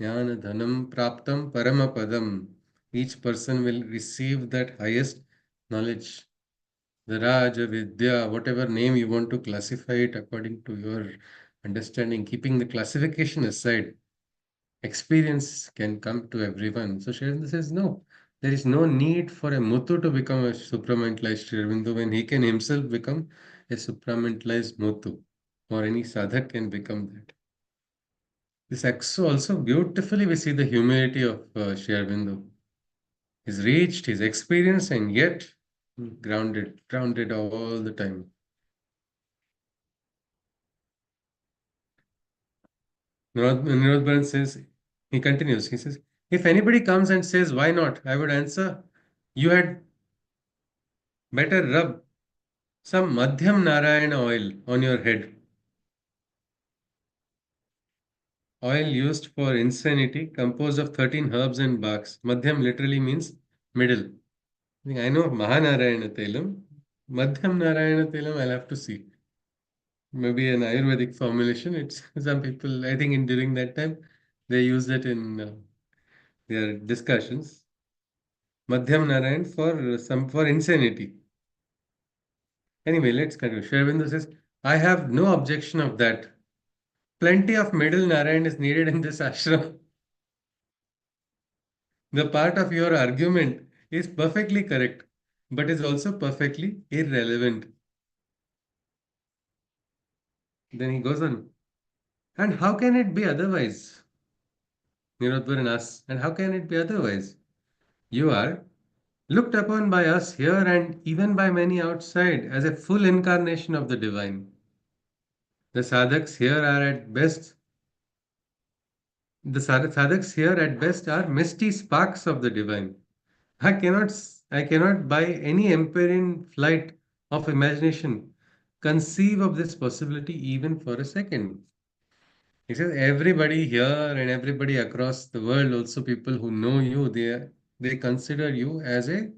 ज्ञानधनं praptam paramapadam. Each person will receive that highest knowledge, the Raja Vidya, whatever name you want to classify it according to your understanding, keeping the classification aside. Experience can come to everyone. So Sri says, no, there is no need for a Muthu to become a supramentalized Sri Aurobindo when he can himself become a supramentalized Muthu, or any sadhak can become that. This also beautifully we see the humility of Sri Aurobindo. He's reached, he's experienced, and yet grounded all the time. Nirodbaran says, he continues, he says, if anybody comes and says, why not? I would answer, you had better rub some Madhyam Narayana oil on your head. Oil used for insanity, composed of 13 herbs and barks. Madhyam literally means middle. I know Mahanarayana Telam. Madhyam Narayana Telam, I'll have to see. Maybe an Ayurvedic formulation. It's some people, I think, in during that time, they used it in their discussions. Madhyam Narayan for insanity. Anyway, let's continue. Sri Aurobindo says, I have no objection of that. Plenty of middle Narayan is needed in this ashram. The part of your argument is perfectly correct, but is also perfectly irrelevant. Then he goes on. And how can it be otherwise? Nirodvaran asks, and how can it be otherwise? You are looked upon by us here and even by many outside as a full incarnation of the divine. The sadhaks here are at best The sadhaks here at best are misty sparks of the divine. I cannot by any empyrean flight of imagination conceive of this possibility even for a second. He says everybody here and everybody across the world, also people who know you, they consider you as a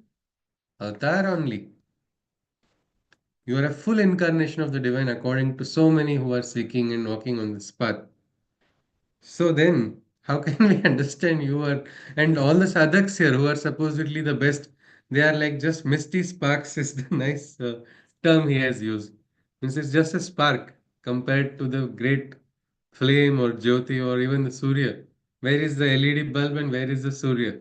avatar only. You are a full incarnation of the divine according to so many who are seeking and walking on this path. So then, How can we understand you are, and all the sadhaks here who are supposedly the best, they are like just misty sparks is the nice term he has used. Means it's just a spark compared to the great flame or jyoti or even the surya. Where is the LED bulb and where is the surya?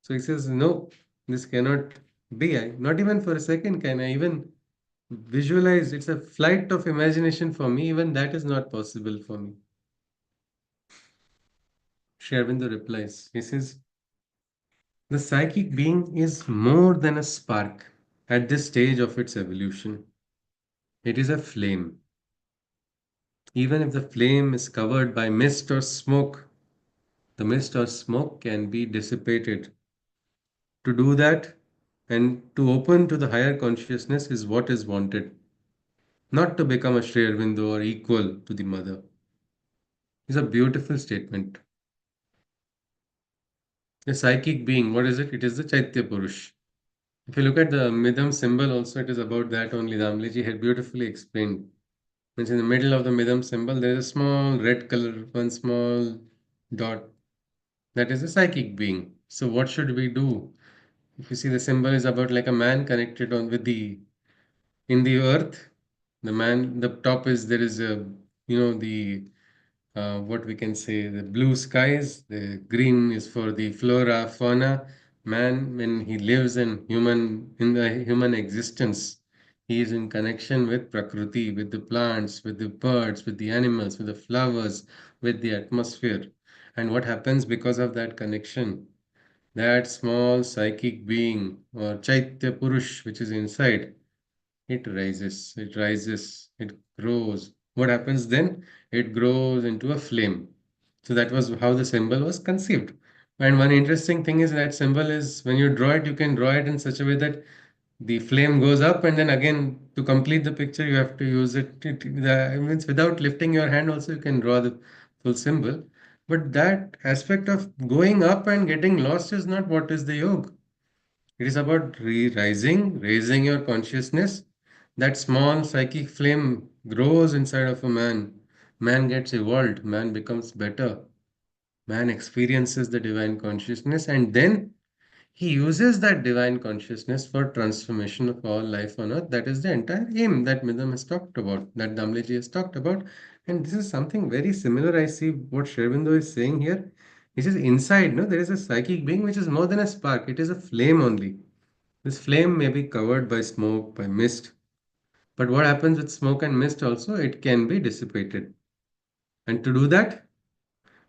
So he says, no, this cannot be. Not even for a second can I even visualize. It's a flight of imagination for me. Even that is not possible for me. Sri Aurobindo replies. He says, the psychic being is more than a spark at this stage of its evolution. It is a flame. Even if the flame is covered by mist or smoke, the mist or smoke can be dissipated. To do that and to open to the higher consciousness is what is wanted, not to become a Sri Aurobindo or equal to the mother. It's a beautiful statement. A psychic being, what is it? It is the Chaitya Purush. If you look at the Midam symbol, also it is about that only. Damliji had beautifully explained. Means in the middle of the Midam symbol, there is a small red color, one small dot. That is a psychic being. So what should we do? If you see the symbol is about like a man connected on with the in the earth. The man, the top is there is a the what we can say, the blue skies, the green is for the flora fauna. Man, when he lives in the human existence, he is in connection with prakriti, with the plants, with the birds, with the animals, with the flowers, with the atmosphere. And what happens because of that connection? That small psychic being or chaitya purush which is inside, it grows. What happens then? It grows into a flame. So that was how the symbol was conceived. And one interesting thing is that symbol is when you draw it, you can draw it in such a way that the flame goes up, and then again to complete the picture, you have to use it. Means without lifting your hand, also you can draw the full symbol. But that aspect of going up and getting lost is not what is the yoga. It is about rising, raising your consciousness. That small psychic flame grows inside of a man. Man gets evolved, man becomes better, man experiences the divine consciousness, and then he uses that divine consciousness for transformation of all life on earth. That is the entire aim that Midam has talked about, that Damleji has talked about. And this is something very similar. I see what Shervindo is saying here. He says inside, no, there is a psychic being which is more than a spark, it is a flame only. This flame may be covered by smoke, by mist, but what happens with smoke and mist also? It can be dissipated. And to do that,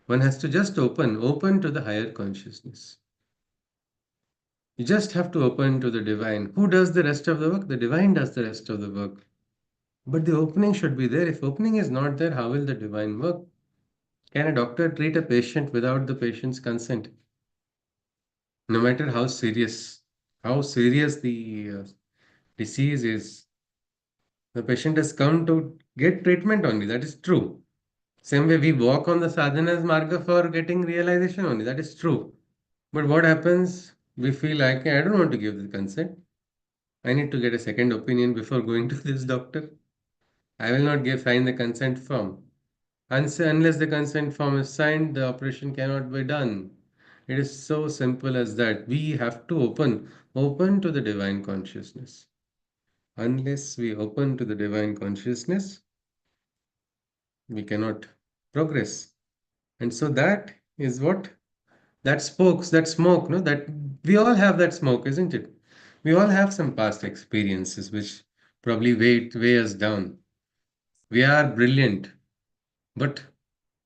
one has to just open to the higher consciousness. You just have to open to the divine. Who does the rest of the work? The divine does the rest of the work. But the opening should be there. If opening is not there, how will the divine work? Can a doctor treat a patient without the patient's consent? No matter how serious the disease is, the patient has come to get treatment only. That is true. Same way we walk on the sadhana's marga for getting realization only. That is true. But what happens? We feel like, "Hey, I don't want to give the consent. I need to get a second opinion before going to this doctor. I will not sign the consent form. Unless the consent form is signed, the operation cannot be done. It is so simple as that. We have to open to the divine consciousness. Unless we open to the divine consciousness, we cannot progress. And so that is what that smoke, no, that we all have that smoke, isn't it? We all have some past experiences which probably weigh us down. We are brilliant, but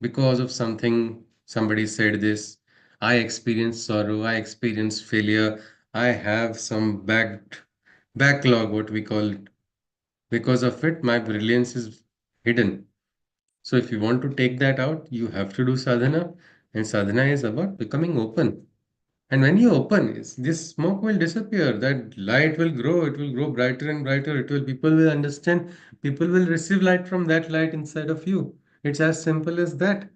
because of something, somebody said this, I experienced sorrow, I experienced failure, I have some backlog, what we call it. Because of it, my brilliance is hidden. So if you want to take that out, you have to do sadhana, and sadhana is about becoming open. And when you open, this smoke will disappear. That light will grow. It will grow brighter and brighter. People will understand. People will receive light from that light inside of you. It's as simple as that.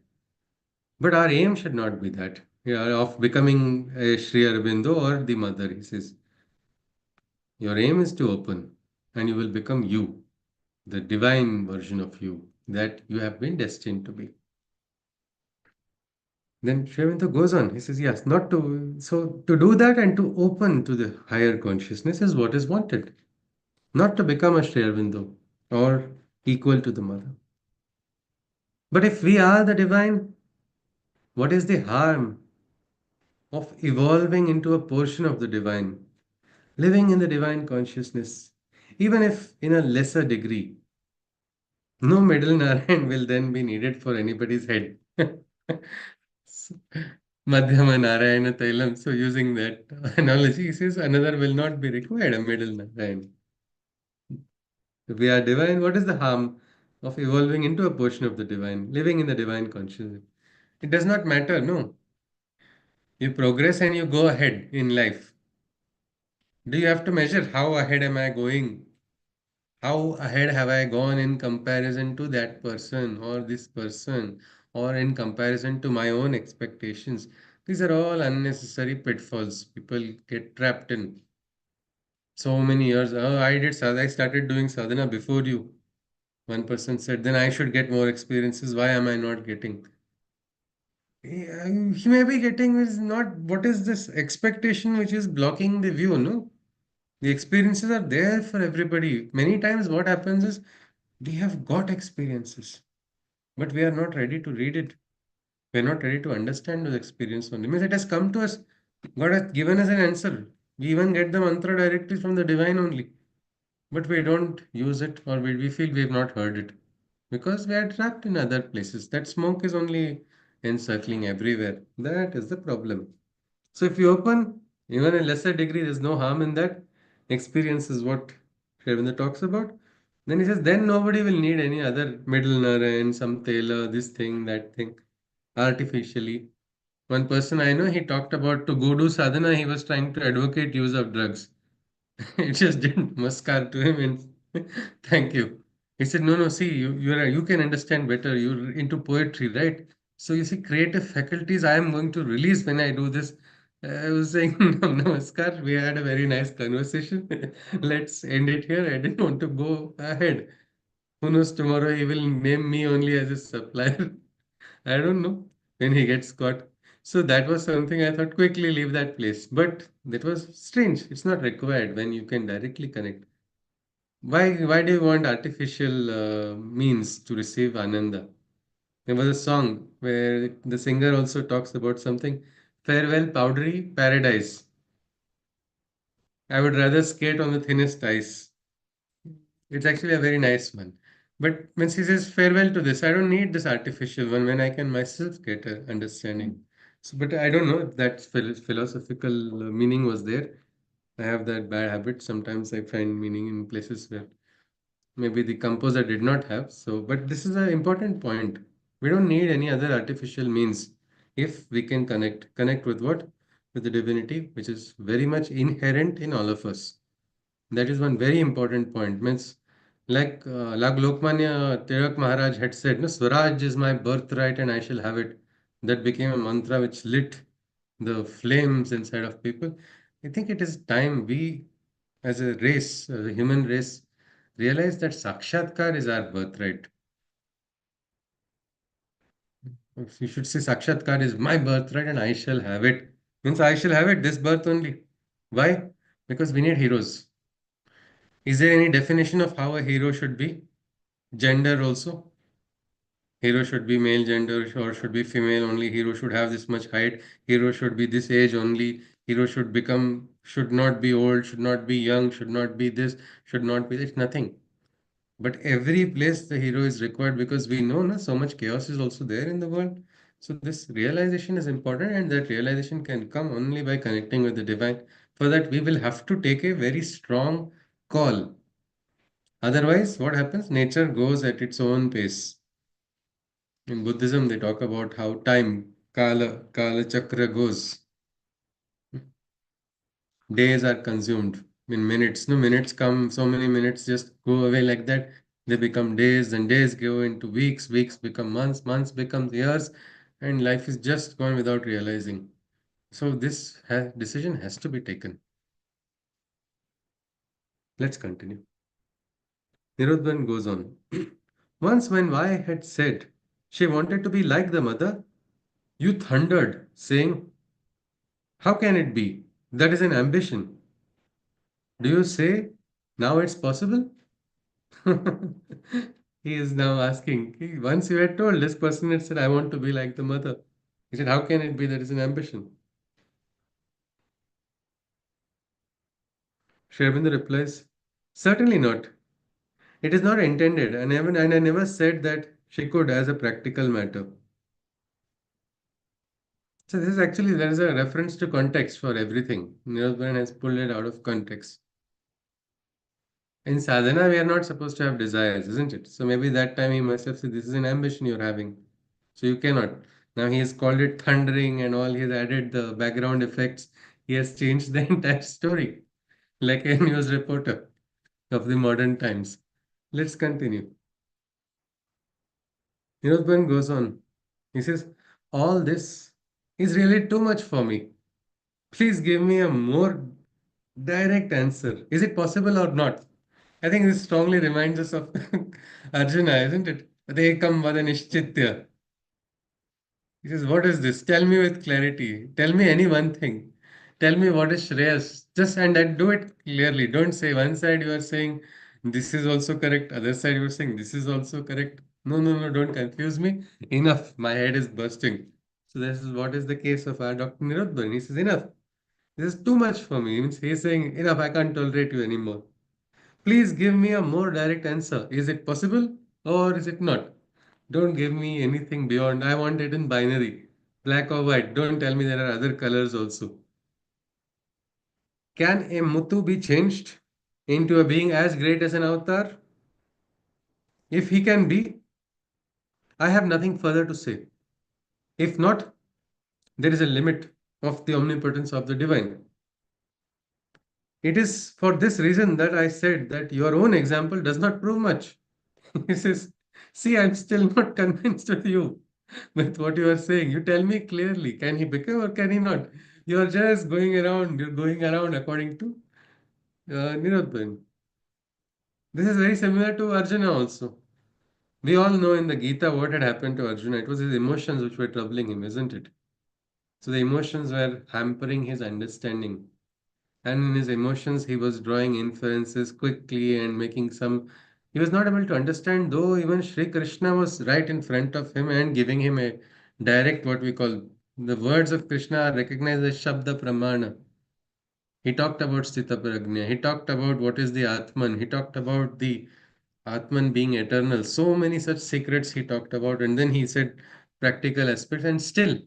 But our aim should not be that, yeah, of becoming a Sri Aurobindo or the mother. He says, your aim is to open, and you will become you, the divine version of you that you have been destined to be. Then Sri Aurobindo goes on. He says, yes, not to, so to do that and to open to the higher consciousness is what is wanted, not to become a Sri Aurobindo or equal to the mother. But if we are the divine, what is the harm of evolving into a portion of the divine, living in the divine consciousness, even if in a lesser degree? No middle Narayan will then be needed for anybody's head. So, Madhyama Narayana Tailam. So, using that analogy, he says another will not be required, a middle Narayan. If we are divine, what is the harm of evolving into a portion of the divine, living in the divine consciousness? It does not matter, no. You progress and you go ahead in life. Do you have to measure how ahead am I going? How ahead have I gone in comparison to that person or this person or in comparison to my own expectations? These are all unnecessary pitfalls people get trapped in. So many years, oh, I started doing sadhana before you. One person said, then I should get more experiences. Why am I not getting? He may be getting is not what is this expectation which is blocking the view, no? The experiences are there for everybody. Many times what happens is we have got experiences, but we are not ready to read it. We are not ready to understand those experiences only. Means it has come to us. God has given us an answer. We even get the mantra directly from the divine only. But we don't use it or we feel we have not heard it. Because we are trapped in other places. That smoke is only encircling everywhere. That is the problem. So if you open, even a lesser degree, there's no harm in that. Experience is what Shravendra talks about. Then he says, then nobody will need any other middle Narayan, some tailor, this thing, that thing, artificially. One person I know, he talked about to go do sadhana, he was trying to advocate use of drugs. It just didn't namaskar to him and thank you. He said, no, no, see, you can understand better. You're into poetry, right? So you see, creative faculties I am going to release when I do this. I was saying, no, namaskar. We had a very nice conversation. Let's end it here. I didn't want to go ahead. Who knows, tomorrow he will name me only as a supplier. I don't know when he gets caught. So that was something I thought quickly leave that place. But that was strange. It's not required when you can directly connect. Why do you want artificial means to receive Ananda? There was a song where the singer also talks about something. Farewell, powdery paradise. I would rather skate on the thinnest ice. It's actually a very nice one. But when she says farewell to this, I don't need this artificial one when I can myself get a understanding. So, but I don't know if that philosophical meaning was there. I have that bad habit. Sometimes I find meaning in places where maybe the composer did not have. So, but this is an important point. We don't need any other artificial means if we can connect with what? With the divinity, which is very much inherent in all of us. That is one very important point. Means, like Lokmanya Tilak Maharaj had said, no, Swaraj is my birthright and I shall have it. That became a mantra which lit the flames inside of people. I think it is time we, as a race, as a human race, realize that Sakshatkar is our birthright. You should say Sakshatkar is my birthright and I shall have it. Means I shall have it this birth only. Why? Because we need heroes. Is there any definition of how a hero should be? Gender also. Hero should be male gender or should be female only. Hero should have this much height. Hero should be this age only. Hero should not be old, should not be young, should not be this, should not be this. Nothing. But every place the hero is required because we know na, so much chaos is also there in the world. So this realization is important and that realization can come only by connecting with the divine. For that, we will have to take a very strong call. Otherwise, what happens? Nature goes at its own pace. In Buddhism, they talk about how time, Kala Chakra goes. Days are consumed in minutes. No minutes come, so many minutes just go away like that. They become days, and days go into weeks, weeks become months, months become years, and life is just gone without realizing. So this decision has to be taken. Let's continue. Nirodban goes on. Once when Vai had said she wanted to be like the mother, You thundered, saying, how can it be? That is an ambition. Do you say, now it's possible? He is now asking. Once you had told this person had said, I want to be like the mother. He said, how can it be that is an ambition? Sri Aurobindo replies, certainly not. It is not intended, and I never said that she could as a practical matter. So this is actually there is a reference to context for everything. Nirodbaran has pulled it out of context. In sadhana, we are not supposed to have desires, isn't it? So maybe that time he must have said, this is an ambition you're having. So you cannot. Now he has called it thundering and all. He has added the background effects. He has changed the entire story, like a news reporter of the modern times. Let's continue. Nirodban goes on. He says, all this is really too much for me. Please give me a more direct answer. Is it possible or not? I think this strongly reminds us of Arjuna, isn't it? Ekam vada nishchitya. He says, what is this? Tell me with clarity. Tell me any one thing. Tell me what is Shreyas. Just and then do it clearly. Don't say one side you are saying this is also correct, other side you are saying this is also correct. No, no, no, don't confuse me. Enough. My head is bursting. So this is what is the case of our Dr. Nirodbaran. He says, enough. This is too much for me. He means he's saying, enough, I can't tolerate you anymore. Please give me a more direct answer. Is it possible or is it not? Don't give me anything beyond. I want it in binary, black or white. Don't tell me there are other colors also. Can a Muthu be changed into a being as great as an avatar? If he can be, I have nothing further to say. If not, there is a limit of the omnipotence of the divine. It is for this reason that I said that your own example does not prove much. He says, see, I'm still not convinced with you with what you are saying. You tell me clearly, can he become or can he not? You are just you're going around according to Nirodban. This is very similar to Arjuna also. We all know in the Gita what had happened to Arjuna. It was his emotions which were troubling him, isn't it? So the emotions were hampering his understanding. And in his emotions, he was drawing inferences quickly and making some. He was not able to understand, though even Sri Krishna was right in front of him and giving him a direct, what we call the words of Krishna are recognized as Shabda Pramana. He talked about Sthita Prajna. He talked about what is the Atman. He talked about the Atman being eternal. So many such secrets he talked about. And then he said practical aspects. And still,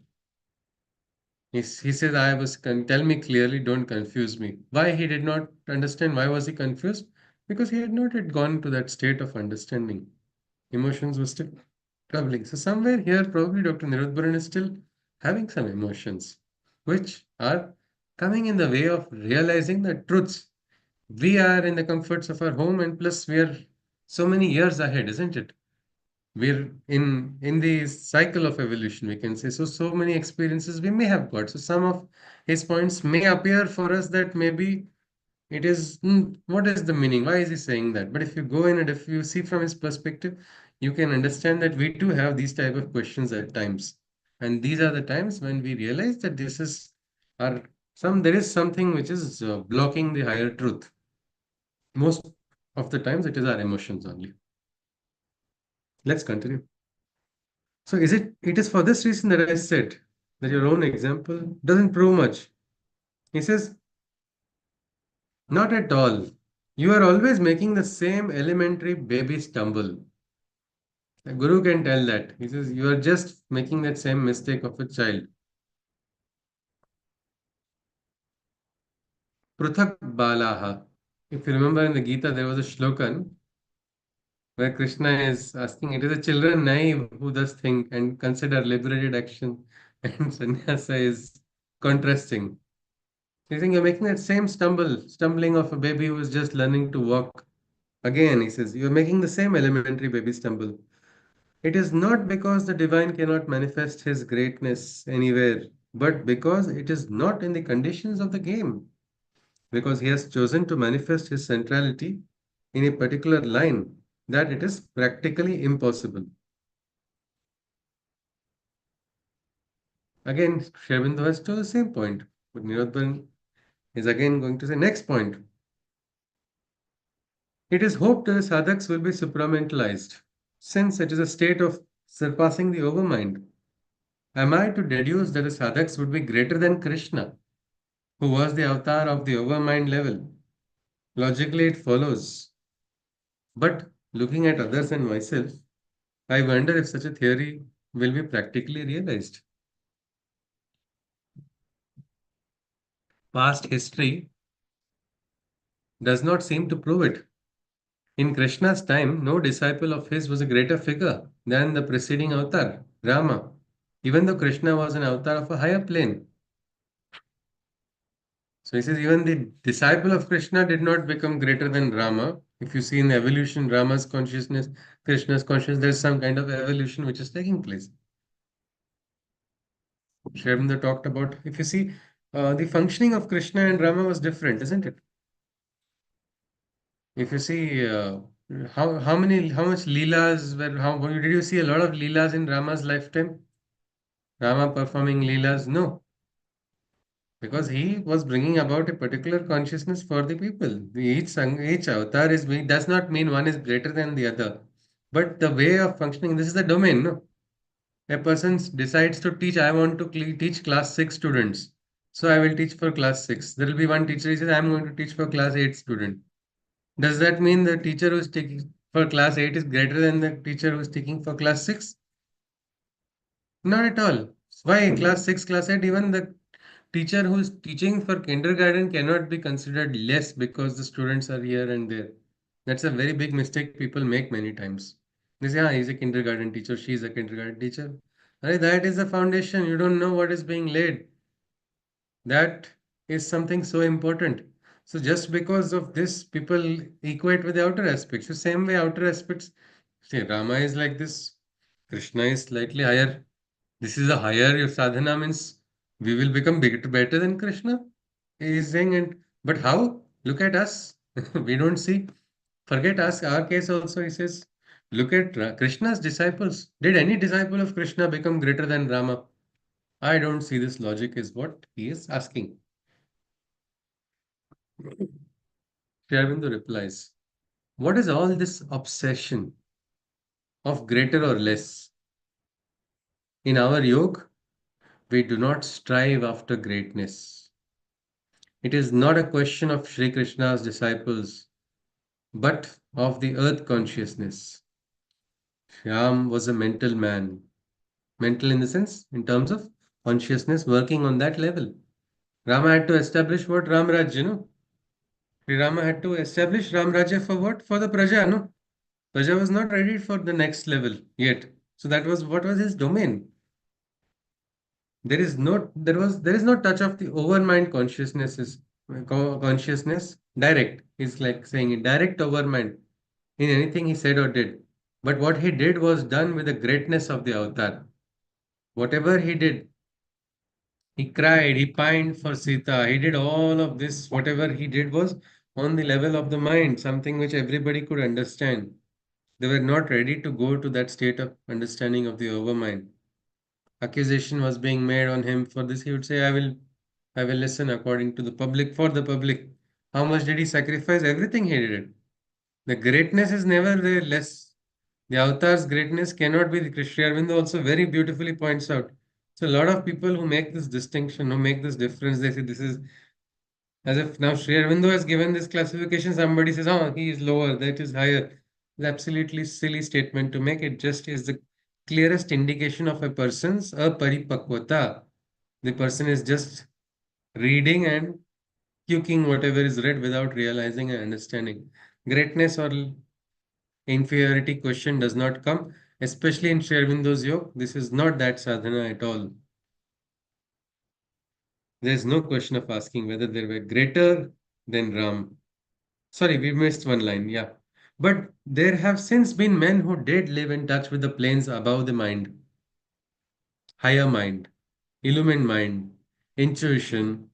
he said, tell me clearly, don't confuse me. Why he did not understand? Why was he confused? Because he had not yet gone to that state of understanding. Emotions were still troubling. So somewhere here, probably Dr. Nirodbaran is still having some emotions, which are coming in the way of realizing the truths. We are in the comforts of our home, and plus we are so many years ahead, isn't it? We're in the cycle of evolution, we can say. So many experiences we may have got. So some of his points may appear for us that maybe it is what is the meaning, why is he saying that? But if you go in and if you see from his perspective, you can understand that we too have these type of questions at times, and these are the times when we realize that this is our there is something which is blocking the higher truth. Most of the times it is our emotions only. Let's continue. So it is for this reason that I said that your own example doesn't prove much. He says, not at all. You are always making the same elementary baby stumble. The guru can tell that. He says, you are just making that same mistake of a child. Pruthak balaha. If you remember in the Gita, there was a shlokan where Krishna is asking, it is the children naive who thus think and consider liberated action, and sannyasa is contrasting. You think you're making that same stumbling of a baby who is just learning to walk. Again, he says, you're making the same elementary baby stumble. It is not because the divine cannot manifest his greatness anywhere, but because it is not in the conditions of the game. Because he has chosen to manifest his centrality in a particular line that it is practically impossible. Again, Sri Aurobindo has to the same point. But Nirodbaran is again going to say next point. It is hoped that the sadhaks will be supramentalized, since it is a state of surpassing the overmind. Am I to deduce that the sadhaks would be greater than Krishna, who was the avatar of the overmind level? Logically, it follows. But looking at others and myself, I wonder if such a theory will be practically realized. Past history does not seem to prove it. In Krishna's time, no disciple of his was a greater figure than the preceding avatar, Rama, even though Krishna was an avatar of a higher plane. So he says even the disciple of Krishna did not become greater than Rama. If you see in evolution, Rama's consciousness, Krishna's consciousness, there's some kind of evolution which is taking place. Sri Aurobindo talked about, if you see, the functioning of Krishna and Rama was different, isn't it? If you see how much leelas were, how did you see a lot of leelas in Rama's lifetime? Rama performing leelas? No, because he was bringing about a particular consciousness for the people. Each avatar is does not mean one is greater than the other, but the way of functioning. This is the domain. No, a person decides to teach. I want to teach class 6 students, so I will teach for class 6. There will be one teacher. He says I am going to teach for class 8 student. Does that mean the teacher who is taking for class 8 is greater than the teacher who is taking for class 6? Not at all. Why class 6, class 8, even the teacher who is teaching for kindergarten cannot be considered less because the students are here and there. That's a very big mistake people make many times. They say, ah, he's a kindergarten teacher, she's a kindergarten teacher. Right, that is the foundation. You don't know what is being laid. That is something so important. So just because of this, people equate with the outer aspects. The same way outer aspects, see, Rama is like this, Krishna is slightly higher. This is a higher your sadhana means we will become better than Krishna. He is saying, and but how? Look at us. We don't see. Forget us. Our case also, he says. Look at Krishna's disciples. Did any disciple of Krishna become greater than Rama? I don't see this logic, is what he is asking. Sri Aurobindo replies, what is all this obsession of greater or less? In our yoga, we do not strive after greatness. It is not a question of Sri Krishna's disciples, but of the earth consciousness. Shyam was a mental man. Mental in the sense, in terms of consciousness working on that level. Rama had to establish what? Ram Rajya, no? Sri Rama had to establish Ram Rajya for what? For the Praja, no? Praja was not ready for the next level yet. So that was what was his domain. There is no touch of the overmind consciousness direct. He's like saying it direct overmind in anything he said or did. But what he did was done with the greatness of the avatar. Whatever he did, he cried, he pined for Sita, he did all of this. Whatever he did was on the level of the mind, something which everybody could understand. They were not ready to go to that state of understanding of the overmind. Accusation was being made on him for this. He would say, I will listen according to the public for the public. How much did he sacrifice? Everything he did. The greatness is never there less. The avatar's greatness cannot be the Sri Aurobindo also very beautifully points out. So a lot of people who make this distinction, who make this difference, they say this is as if now Sri Aurobindo has given this classification, somebody says, oh, he is lower, that is higher. It's absolutely silly statement to make. It just is the clearest indication of a person's aparipakvata. The person is just reading and puking whatever is read without realizing and understanding. Greatness or inferiority question does not come, especially in Sri Aurobindo's yoga. This is not that sadhana at all. There is no question of asking whether they were greater than Ram. Sorry, we missed one line. Yeah. But there have since been men who did live in touch with the planes above the mind, higher mind, illumined mind, intuition.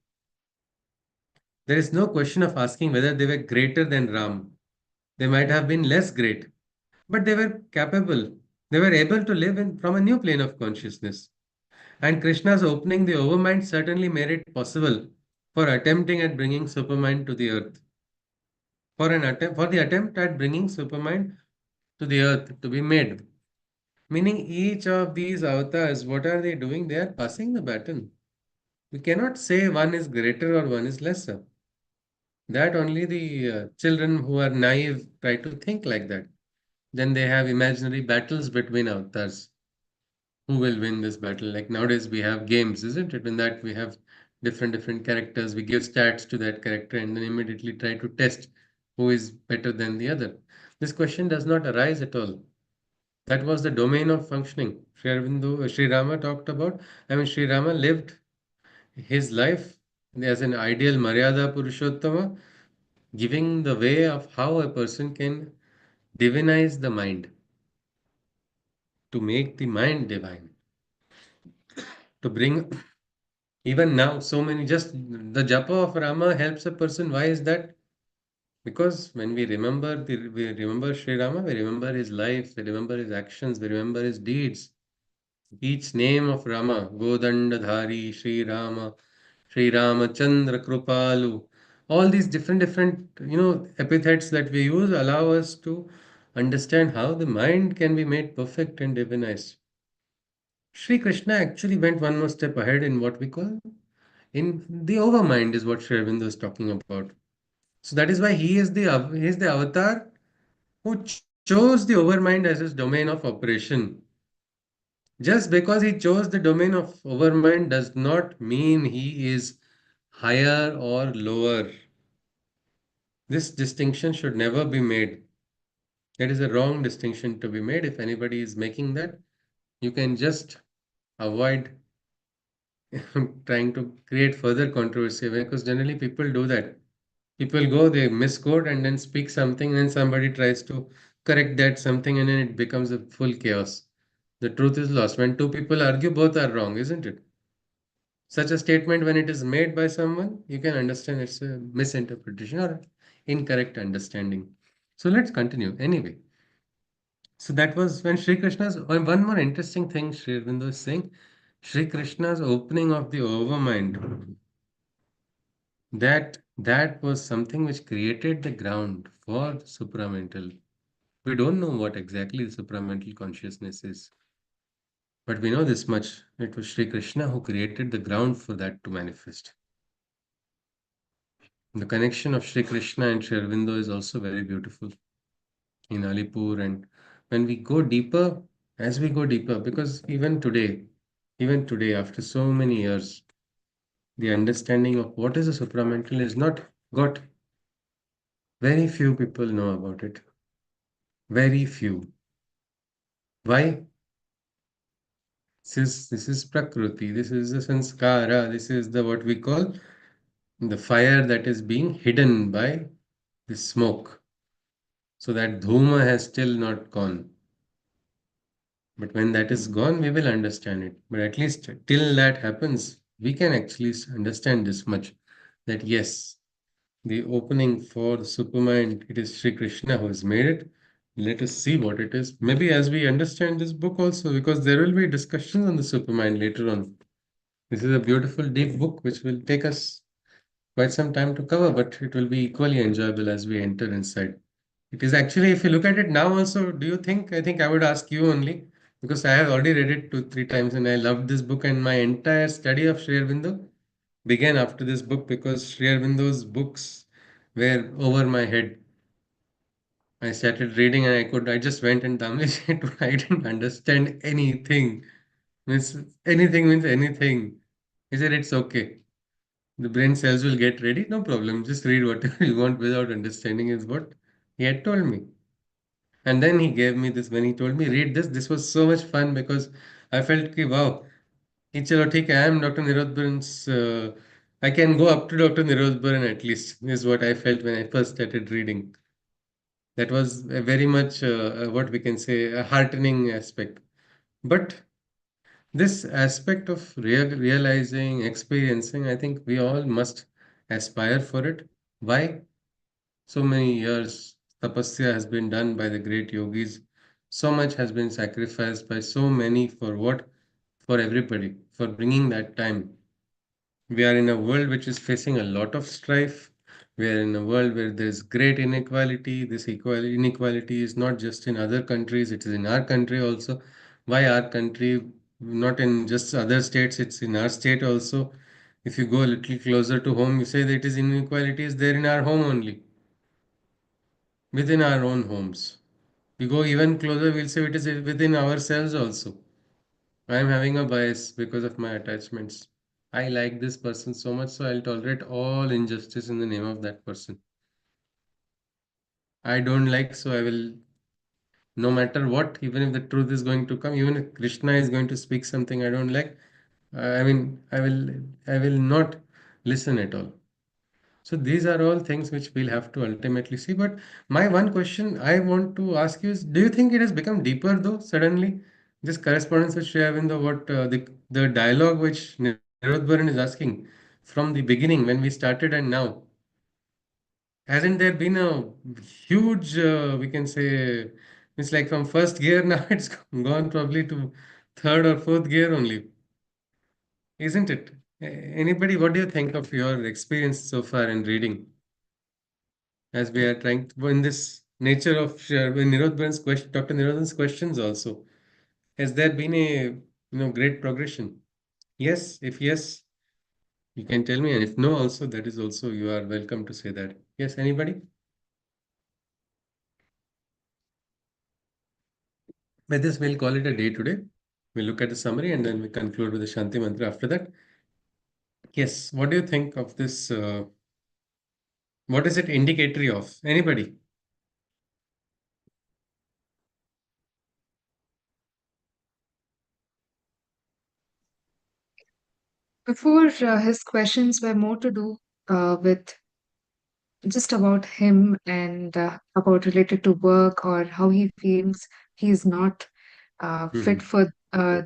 There is no question of asking whether they were greater than Ram. They might have been less great, but they were capable. They were able to live from a new plane of consciousness. And Krishna's opening the overmind certainly made it possible for attempting at bringing Supermind to the earth. For the attempt at bringing Supermind to the earth to be made. Meaning each of these avatars, what are they doing? They are passing the baton. We cannot say one is greater or one is lesser. That only the children who are naive try to think like that. Then they have imaginary battles between avatars. Who will win this battle? Like nowadays we have games, isn't it? In that we have different characters. We give stats to that character and then immediately try to test who is better than the other. This question does not arise at all. That was the domain of functioning. Sri Rama talked about. I mean, Sri Rama lived his life as an ideal Maryada Purushottama, giving the way of how a person can divinize the mind, to make the mind divine, to bring even now so many just the japa of Rama helps a person. Why is that? Because when we remember Sri Rama, we remember his life, we remember his actions, we remember his deeds. Each name of Rama, Godandadhari, Sri Rama, Sri Ramachandra Kripalu, all these different epithets that we use allow us to understand how the mind can be made perfect and divinized. Sri Krishna actually went one more step ahead in what we call in the overmind is what Sri Aurobindo is talking about. So that is why he is the avatar who chose the overmind as his domain of operation. Just because he chose the domain of overmind does not mean he is higher or lower. This distinction should never be made. That is a wrong distinction to be made. If anybody is making that, you can just avoid trying to create further controversy because generally people do that. People go, they misquote and then speak something, and somebody tries to correct that something, and then it becomes a full chaos. The truth is lost. When two people argue, both are wrong, isn't it? Such a statement, when it is made by someone, you can understand it's a misinterpretation or incorrect understanding. So let's continue. Anyway, so that was when Sri Krishna's one more interesting thing Sri Aurobindo is saying. Sri Krishna's opening of the overmind, that was something which created the ground for the supramental. We don't know what exactly the supramental consciousness is, but we know this much. It was Sri Krishna who created the ground for that to manifest. The connection of Sri Krishna and Sri Aurobindo is also very beautiful in Alipur. And when we go deeper, as we go deeper, because even today, after so many years, the understanding of what is a supramental is not got. Very few people know about it. Very few. Why? This is Prakriti, this is the sanskara, this is the what we call the fire that is being hidden by the smoke. So that dhuma has still not gone. But when that is gone, we will understand it. But at least till that happens, we can actually understand this much that yes, the opening for the supermind, it is Sri Krishna who has made it. Let us see what it is. Maybe as we understand this book also, because there will be discussions on the supermind later on. This is a beautiful, deep book which will take us quite some time to cover, but it will be equally enjoyable as we enter inside. It is actually, if you look at it now also, do you think? I think I would ask you only because I have already read it 2, 3 times and I loved this book, and my entire study of Sri Aurobindo began after this book because Sri Aurobindo's books were over my head. I started reading and I just went and Tamil I didn't understand anything. Means anything means anything. He said, it's okay. The brain cells will get ready. No problem. Just read whatever you want without understanding is what he had told me. And then he gave me this, when he told me, read this, this was so much fun because I felt, ki, wow, ki, chalo, theek hai, I am Dr. Nirodbaran's, I can go up to Dr. Nirodbaran at least, is what I felt when I first started reading. That was a very much, what we can say, a heartening aspect. But this aspect of realizing, experiencing, I think we all must aspire for it. Why? So many years tapasya has been done by the great yogis. So much has been sacrificed by so many for what? for everybody for bringing that time. We are in a world which is facing a lot of strife. We are in a world where there is great inequality. This inequality is not just in other countries, it is in our country also. Why our country? Not in just other states, it's in our state also. If you go a little closer to home, you say that it is inequality is there in our home only, within our own homes. We go even closer, we'll say it is within ourselves also. I am having a bias because of my attachments. I like this person so much, so I'll tolerate all injustice in the name of that person. I don't like, so I will, no matter what, even if the truth is going to come, even if Krishna is going to speak something I don't like, I will not listen at all. So these are all things which we'll have to ultimately see. But my one question I want to ask you is, do you think it has become deeper though, suddenly? This correspondence which we have in the dialogue which Nirodbaran is asking from the beginning when we started and now, hasn't there been a huge, we can say, it's like from first gear now it's gone probably to third or fourth gear only, isn't it? Anybody, what do you think of your experience so far in reading? As we are trying to, in this nature of Nirodbaran's question, Dr. Nirodbaran's questions also, has there been a great progression? Yes, if yes, you can tell me, and if no, also that is also you are welcome to say that. Yes, anybody? With this, we'll call it a day today. We'll look at the summary and then we conclude with the Shanti Mantra after that. Yes, what do you think of this? What is it indicatory of? Anybody? Before, his questions were more to do with just about him and about related to work or how he feels he's not fit Mhm. for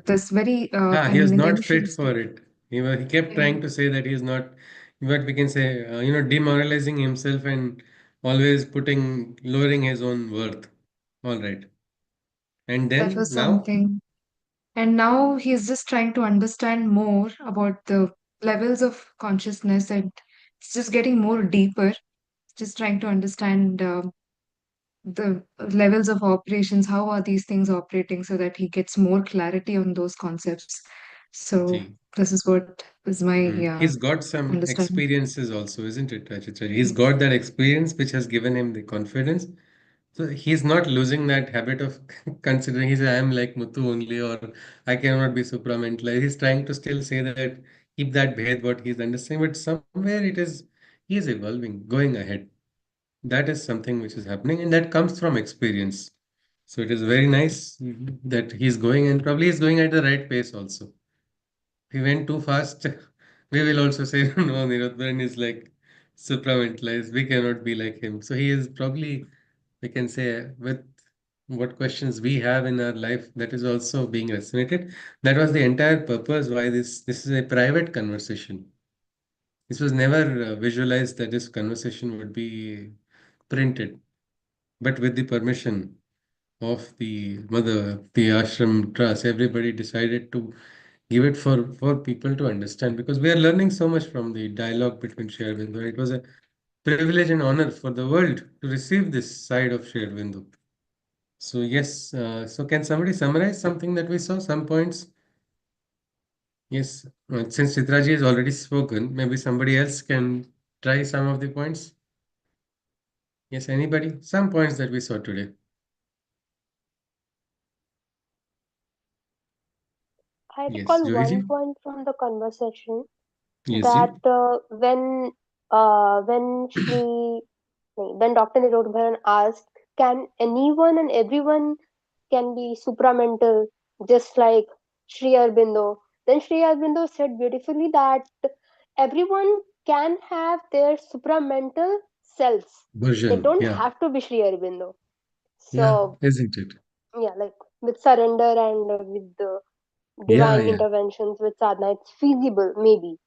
this very, Ah, I he mean, was in the not initial fit for stage. it. He kept Yeah, trying to say that he is not, what we can say, demoralizing himself and always lowering his own worth. All right. And that then was now, something. And now he's just trying to understand more about the levels of consciousness, and it's just getting more deeper, just trying to understand the levels of operations, how are these things operating, so that he gets more clarity on those concepts. So see, this is what is my he's got some understanding. experiences also, isn't it, Rachitra? He's got that experience which has given him the confidence. So he's not losing that habit of considering he's I am like Muthu only or I cannot be supramental. He's trying to still say that keep that bhed what he's understanding, but somewhere it is he is evolving, going ahead. That is something which is happening, and that comes from experience. So it is very nice that he's going, and probably he's going at the right pace also. If he went too fast, we will also say no, Nirodharan is like supramentalized. We cannot be like him. So he is probably, we can say, with what questions we have in our life, that is also being resonated. That was the entire purpose why this is a private conversation. This was never visualized that this conversation would be printed, but with the permission of the mother, the ashram trust, everybody decided to give it for people to understand because we are learning so much from the dialogue between Sri Aurobindo. It was a privilege and honor for the world to receive this side of Sri Aurobindo. So yes, so can somebody summarize something that we saw, some points? Yes, since Chitraji has already spoken, maybe somebody else can try some of the points. Yes, anybody? Some points that we saw today. I Yes, recall one Joyji. point from the conversation Yes, that Ji. when when Dr. Nirodbaran asked, "Can anyone and everyone can be supramental, just like Sri Aurobindo?" Then Sri Aurobindo said beautifully that everyone can have their supramental selves. They Version. don't Yeah. have to be Sri Aurobindo. Yeah, So isn't it? yeah, like with surrender and with the Yeah, divine yeah. interventions with sadhana, it's feasible maybe.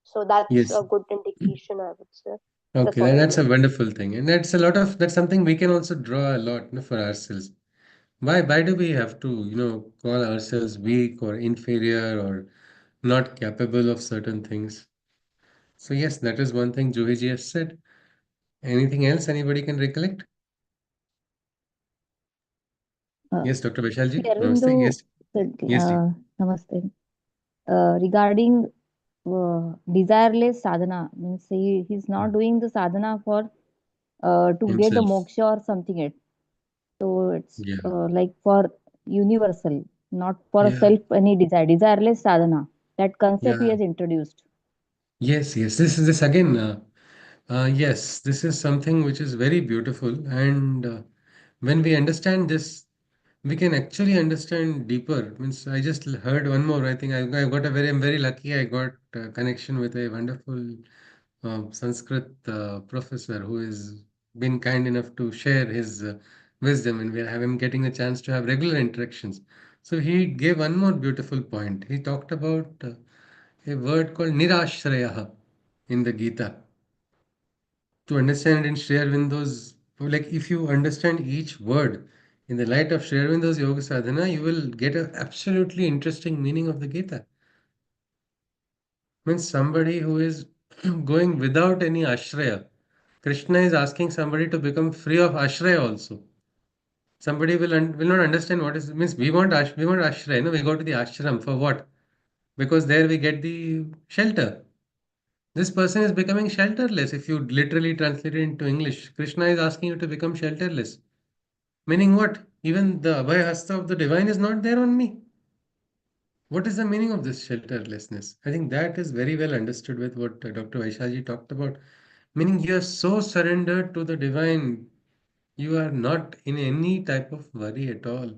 So that's Yes. a good indication, I would say. That's Okay, what I that's a believe. wonderful thing. And that's something we can also draw a lot, for ourselves. Why do we have to, call ourselves weak or inferior or not capable of certain things? So yes, that is one thing Juhiji has said. Anything else anybody can recollect? Uh, Yes, Dr. Sri Vishalji. Namaste. Aurobindo Yes. said, Yes, ji. Namaste. Regarding desireless sadhana, means he's not doing the sadhana for to get the Himself. moksha or something else. So it's Yeah. like for universal, not for Yeah. self any desire. Desireless sadhana. That concept he Yeah. has introduced. Yes, yes. This again. Yes, this is something which is very beautiful. And when we understand this, we can actually understand deeper. Means I just heard one more. I think I got a very, I'm very lucky. I got a connection with a wonderful Sanskrit professor who has been kind enough to share his wisdom, and we're having getting a chance to have regular interactions. So he gave one more beautiful point. He talked about a word called nirashrayaha in the Gita. To understand in Sri Aurobindo's, like if you understand each word in the light of Sri Aurobindo's Yoga Sadhana, you will get a absolutely interesting meaning of the Gita. Means somebody who is going without any ashraya. Krishna is asking somebody to become free of ashraya also. Somebody will not understand what is means we want ashraya. No, we go to the ashram for what? Because there we get the shelter. This person is becoming shelterless. If you literally translate it into English, Krishna is asking you to become shelterless. Meaning what? Even the Abhay Hasta of the divine is not there on me. What is the meaning of this shelterlessness? I think that is very well understood with what Dr. Vaishaji talked about. Meaning you are so surrendered to the divine, you are not in any type of worry at all.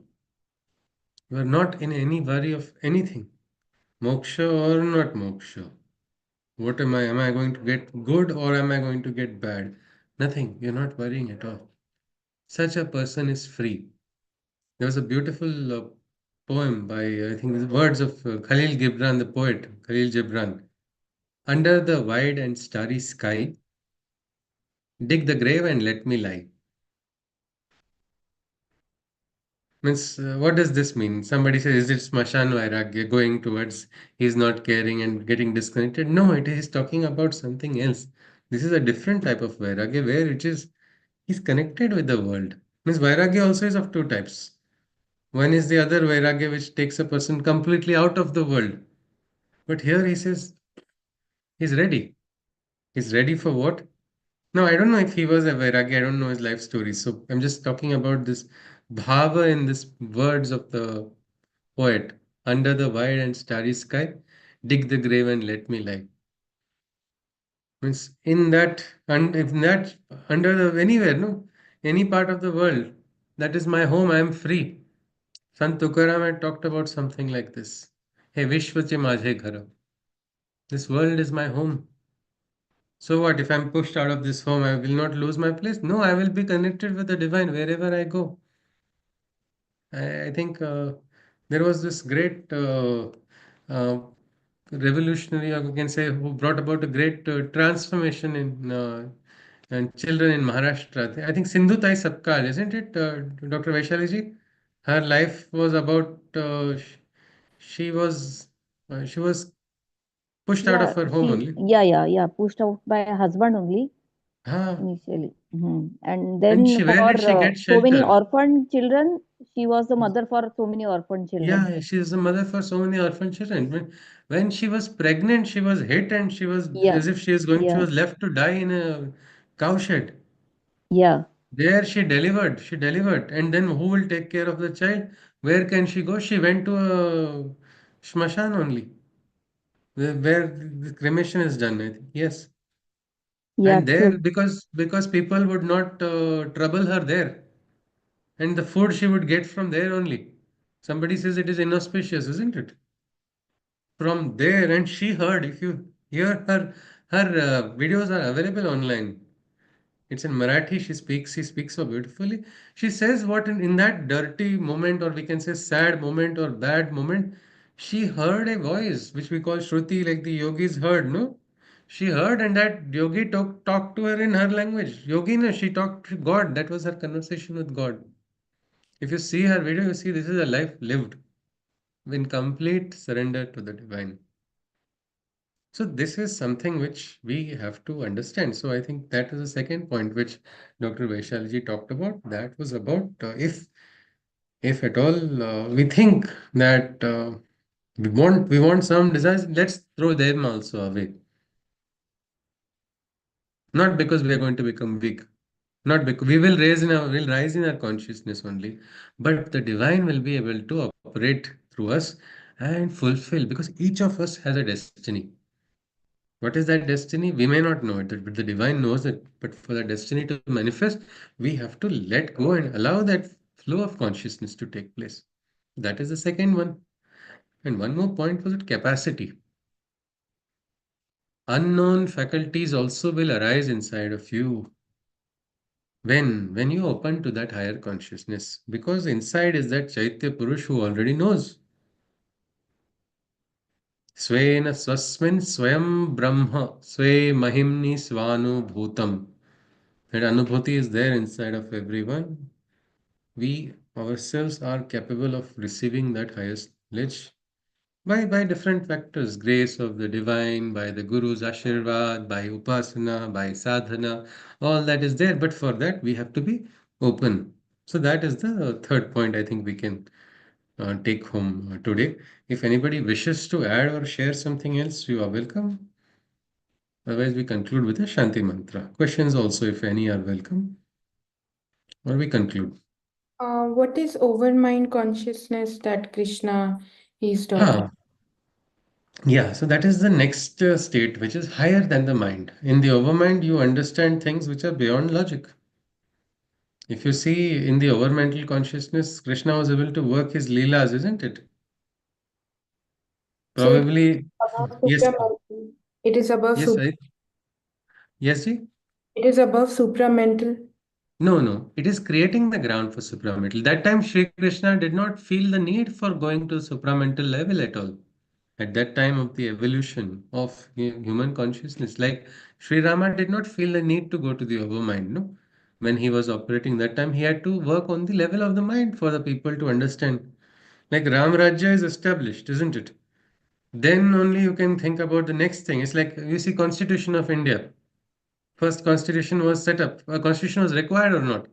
You are not in any worry of anything. Moksha or not moksha. What am I? Am I going to get good or am I going to get bad? Nothing. You're not worrying at all. Such a person is free. There was a beautiful poem by, I think, the words of Khalil Gibran, the poet, Khalil Gibran. Under the wide and starry sky, dig the grave and let me lie. Means, what does this mean? Somebody says, is it Smashan Vairagya going towards he's not caring and getting disconnected? No, it is talking about something else. This is a different type of Vairagya where it is he's connected with the world. Means Vairagya also is of two types. One is the other Vairagya which takes a person completely out of the world. But here he says he's ready. He's ready for what? No, I don't know if he was a Vairagi. I don't know his life story. So I'm just talking about this bhava in this words of the poet. Under the wide and starry sky, dig the grave and let me lie. Means in that, and if that under the anywhere, no, any part of the world, that is my home. I am free. Sant Tukaram had talked about something like this. Hey, Vishwache Majhe Ghara. This world is my home. So what if I'm pushed out of this home? I will not lose my place. No, I will be connected with the divine wherever I go. I think there was this great uh, revolutionary, or we can say, who brought about a great transformation in and children in Maharashtra. I think Sindhu Tai Sapkal, isn't it, Dr. Vaishali? Her life was about she was pushed out of Yeah, her home she, only. yeah, pushed out by her husband only Ah, initially. And and then she where for did she get so many shelter? orphan children, she was the mother for so many orphan children. Yeah, she is a mother for so many orphan children. When she was pregnant, she was hit and she was Yeah, as if she yeah, was left to die in a cowshed. yeah, There she delivered. And then who will take care of the child? Where can she go? She went to a shmashan only, where the cremation is done, I think. Yes. yeah, And there, true. because people would not trouble her there. And the food she would get from there only. Somebody says it is inauspicious, isn't it? From there, and she heard, if you hear her videos are available online. It's in Marathi. She speaks so beautifully. She says what in that dirty moment, or we can say sad moment or bad moment, she heard a voice which we call shruti, like the yogis heard, no? She heard, and that yogi talked to her in her language. Yogi, no, she talked to God. That was her conversation with God. If you see her video, you see this is a life lived in complete surrender to the divine. So this is something which we have to understand. So I think that is the second point which Dr. Vaishalji talked about. That was about if at all we think that we want some desires, let's throw them also away. Not because we are going to become weak, not because we'll rise in our consciousness only, but the divine will be able to operate through us and fulfill because each of us has a destiny. What is that destiny? We may not know it, but the divine knows it. But for the destiny to manifest, we have to let go and allow that flow of consciousness to take place. That is the second one. And one more point was that capacity. Unknown faculties also will arise inside of you when you open to that higher consciousness. Because inside is that Chaitya Purush who already knows. Svena swasmin swayam brahma swe mahimni svanu bhutam. That anubhuti is there inside of everyone. We ourselves are capable of receiving that highest knowledge by different factors, grace of the divine, by the Guru's Ashirvad, by Upasana, by Sadhana, all that is there. But for that, we have to be open. So that is the third point I think we can take home today. If anybody wishes to add or share something else, you are welcome. Otherwise, we conclude with a Shanti Mantra. Questions also, if any, are welcome. Or we conclude. What is overmind consciousness that Krishna is talking? Huh. Yeah, so that is the next state, which is higher than the mind. In the overmind, you understand things which are beyond logic. If you see in the overmental consciousness, Krishna was able to work his leelas, isn't it? So it is Probably, above yes, supramental. It is above yes, sup- yes, ji? It is above supramental. No, no, it is creating the ground for supramental. That time, Sri Krishna did not feel the need for going to supramental level at all. At that time of the evolution of human consciousness, like Sri Rama did not feel the need to go to the overmind, no? When he was operating that time, he had to work on the level of the mind for the people to understand. Like Ram Rajya is established, isn't it? Then only you can think about the next thing. It's like you see Constitution of India. First constitution was set up. A constitution was required or not?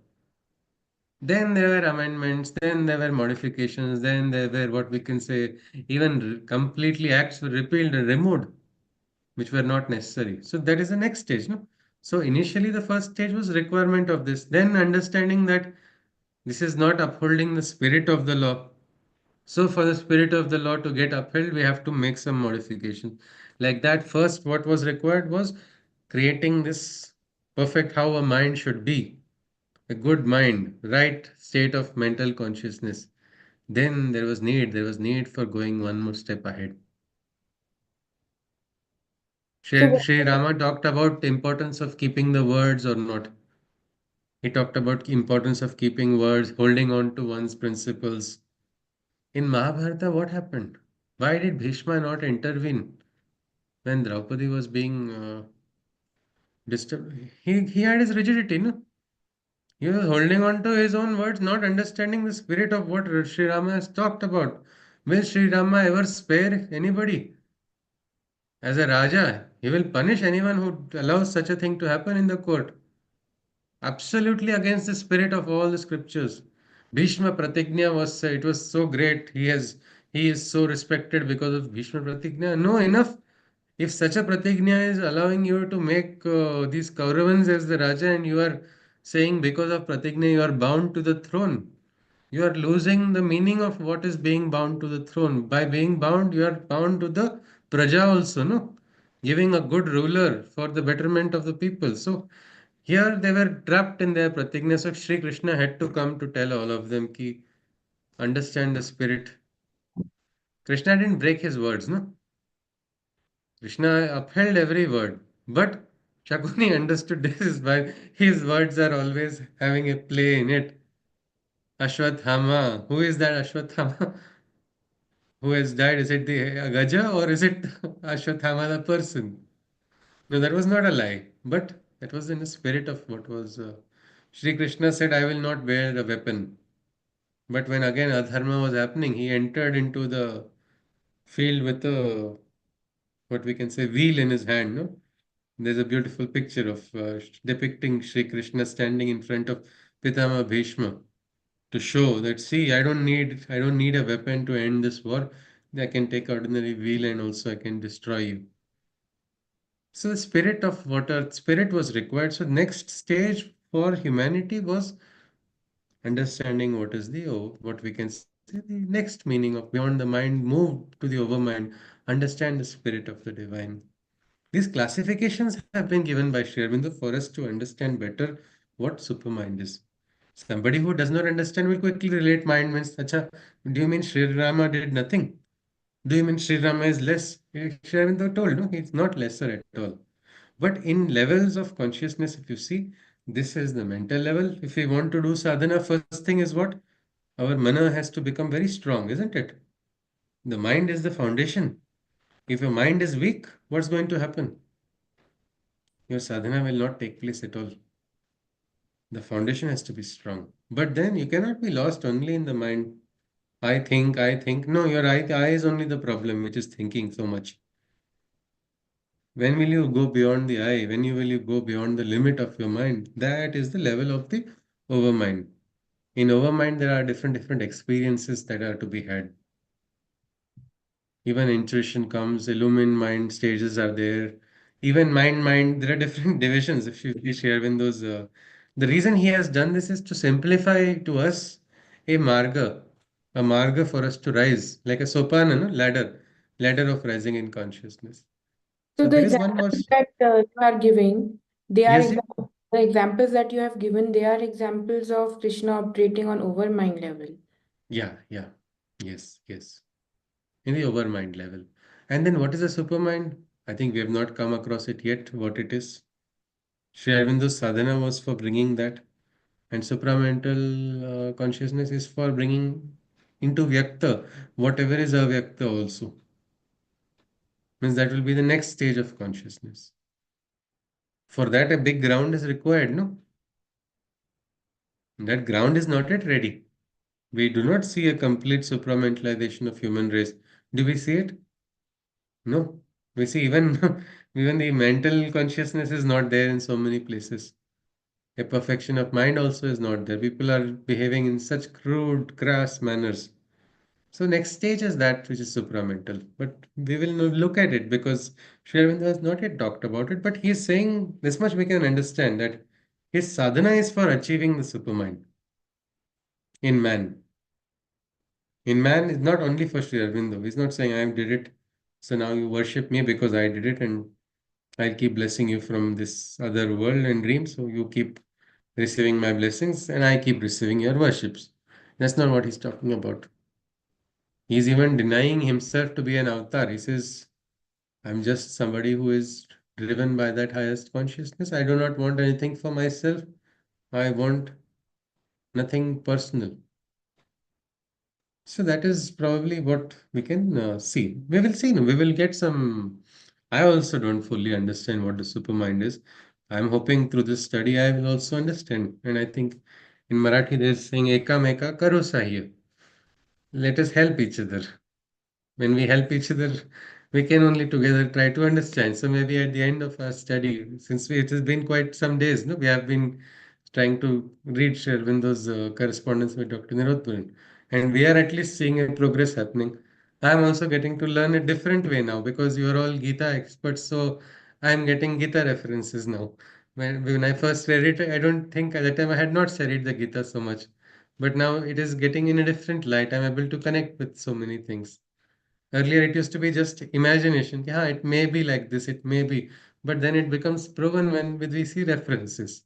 Then there were amendments, then there were modifications, then there were what we can say even completely acts were repealed and removed, which were not necessary. So that is the next stage, no? So initially the first stage was requirement of this, then understanding that this is not upholding the spirit of the law. So for the spirit of the law to get upheld, we have to make some modification. Like that, first what was required was creating this perfect how a mind should be, a good mind, right state of mental consciousness. Then there was need for going one more step ahead. So Shri Rama talked about importance of keeping the words or not. He talked about importance of keeping words, holding on to one's principles. In Mahabharata, what happened? Why did Bhishma not intervene when Draupadi was being disturbed? He had his rigidity, no? He was holding on to his own words, not understanding the spirit of what Sri Rama has talked about. Will Sri Rama ever spare anybody? As a Raja, he will punish anyone who allows such a thing to happen in the court. Absolutely against the spirit of all the scriptures. Bhishma Pratigna was it was so great. He is so respected because of Bhishma Pratigna. No, enough. If such a Pratigna is allowing you to make these Kauravans as the Raja and you are saying because of Pratigna you are bound to the throne, you are losing the meaning of what is being bound to the throne. By being bound, you are bound to the Praja also, no? Giving a good ruler for the betterment of the people. So here they were trapped in their pratigna. So Sri Krishna had to come to tell all of them ki understand the spirit. Krishna didn't break his words, no? Krishna upheld every word. But Shakuni understood this is why his words are always having a play in it. Ashwathama. Who is that Ashwathama who has died? Is it the Gaja or is it Ashwathama the person? No, that was not a lie, but that was in the spirit of what was. Sri Krishna said, I will not bear a weapon. But when again adharma was happening, he entered into the field with a, what we can say, wheel in his hand. No, there's a beautiful picture of depicting Sri Krishna standing in front of Pitama Bhishma to show that, see, I don't need a weapon to end this war. I can take ordinary wheel and also I can destroy you. So the spirit of water, spirit was required. So next stage for humanity was understanding what is the, what we can say, the next meaning of beyond the mind, move to the overmind, understand the spirit of the divine. These classifications have been given by Sri Aurobindo for us to understand better what supermind is. Somebody who does not understand will quickly relate mind means, Acha, do you mean Sri Rama did nothing? Do you mean Sri Rama is less? Sri Aurobindo told, no, he's not lesser at all. But in levels of consciousness, if you see, this is the mental level. If we want to do sadhana, first thing is what? Our mana has to become very strong, isn't it? The mind is the foundation. If your mind is weak, what's going to happen? Your sadhana will not take place at all. The foundation has to be strong. But then you cannot be lost only in the mind. I think, I think. No, your eye is only the problem, which is thinking so much. When will you go beyond the eye? When will you go beyond the limit of your mind? That is the level of the overmind. In overmind, there are different experiences that are to be had. Even intuition comes, illumined mind stages are there. Even mind, there are different divisions. If you share in those, the reason he has done this is to simplify to us a marga for us to rise, like a sopana, no? Ladder of rising in consciousness. So So the there is one more. examples that you are giving, they are Yes, ji? the examples that you have given, they are examples of Krishna operating on overmind level. Yeah. Yes. In the overmind level. And then what is a supermind? I think we have not come across it yet, what it is. Sri Aurobindo's sadhana was for bringing that, and supramental consciousness is for bringing into Vyakta whatever is Avyakta also. Means that will be the next stage of consciousness. For that, a big ground is required, no? That ground is not yet ready. We do not see a complete supramentalization of human race. Do we see it? No. We see even even the mental consciousness is not there in so many places. A perfection of mind also is not there. People are behaving in such crude, crass manners. So next stage is that which is supramental. But we will look at it because Sri Aurobindo has not yet talked about it. But he is saying this much we can understand that his sadhana is for achieving the supermind in man. In man is not only for Sri Aurobindo. He's not saying I did it, so now you worship me because I did it, and I'll keep blessing you from this other world and dream. So you keep receiving my blessings and I keep receiving your worships. That's not what he's talking about. He's even denying himself to be an avatar. He says, I'm just somebody who is driven by that highest consciousness. I do not want anything for myself. I want nothing personal. So that is probably what we can see. We will see. No? We will get some. I also don't fully understand what the supermind is. I'm hoping through this study I will also understand. And I think in Marathi they're saying Eka Meka Karo Sahiya. Let us help each other. When we help each other, we can only together try to understand. So maybe at the end of our study, since it has been quite some days, no, we have been trying to read Shervindo's correspondence with Dr. Nirodbaran, and we are at least seeing a progress happening. I am also getting to learn a different way now because you are all Gita experts, so I am getting Gita references now. When I first read it, I don't think at that time I had not studied the Gita so much, but now it is getting in a different light. I'm able to connect with so many things. Earlier, it used to be just imagination. Yeah, it may be like this, it may be. But then it becomes proven when we see references.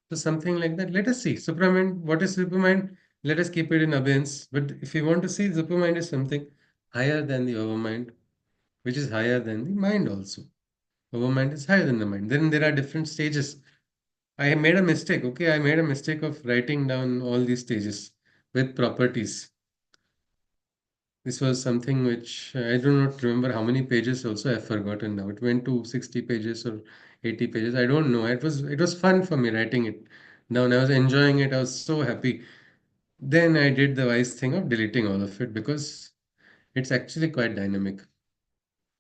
So something like that. Let us see. Supermind, what is supermind? Let us keep it in abeyance. But if you want to see, supermind is something higher than the overmind, which is higher than the mind also. Overmind is higher than the mind. Then there are different stages. I made a mistake. Okay, I made a mistake of writing down all these stages with properties. This was something which I do not remember how many pages also I've forgotten now. It went to 60 pages or 80 pages. I don't know. It was fun for me writing it down. I was enjoying it. I was so happy. Then I did the wise thing of deleting all of it because it's actually quite dynamic.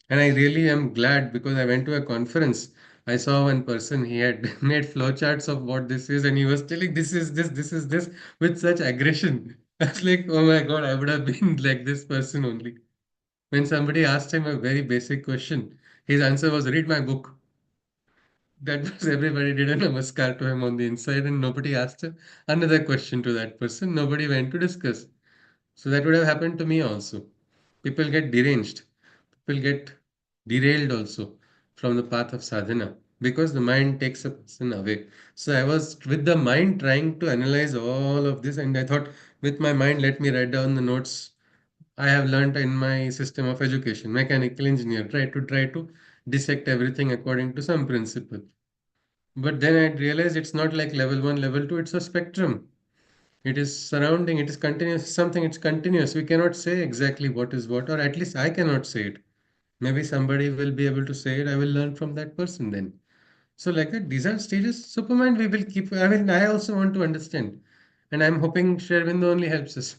And I really am glad because I went to a conference. I saw one person, he had made flowcharts of what this is, and he was telling this is this with such aggression. I was like, oh my God, I would have been like this person only. When somebody asked him a very basic question, his answer was, read my book. That was everybody did a namaskar to him on the inside, and nobody asked him another question to that person. Nobody went to discuss. So that would have happened to me also. People get deranged, people get derailed also from the path of sadhana because the mind takes a person away. So I was with the mind trying to analyze all of this, and I thought, with my mind, let me write down the notes I have learnt in my system of education, mechanical engineer, try to dissect everything according to some principle. But then I realized it's not like level one, level two, it's a spectrum. It is surrounding, it is continuous, something, it's continuous. We cannot say exactly what is what, or at least I cannot say it. Maybe somebody will be able to say it. I will learn from that person then. So, like that, these are stages. Supermind, we will keep. I mean, I also want to understand. And I'm hoping Sri Aurobindo only helps us.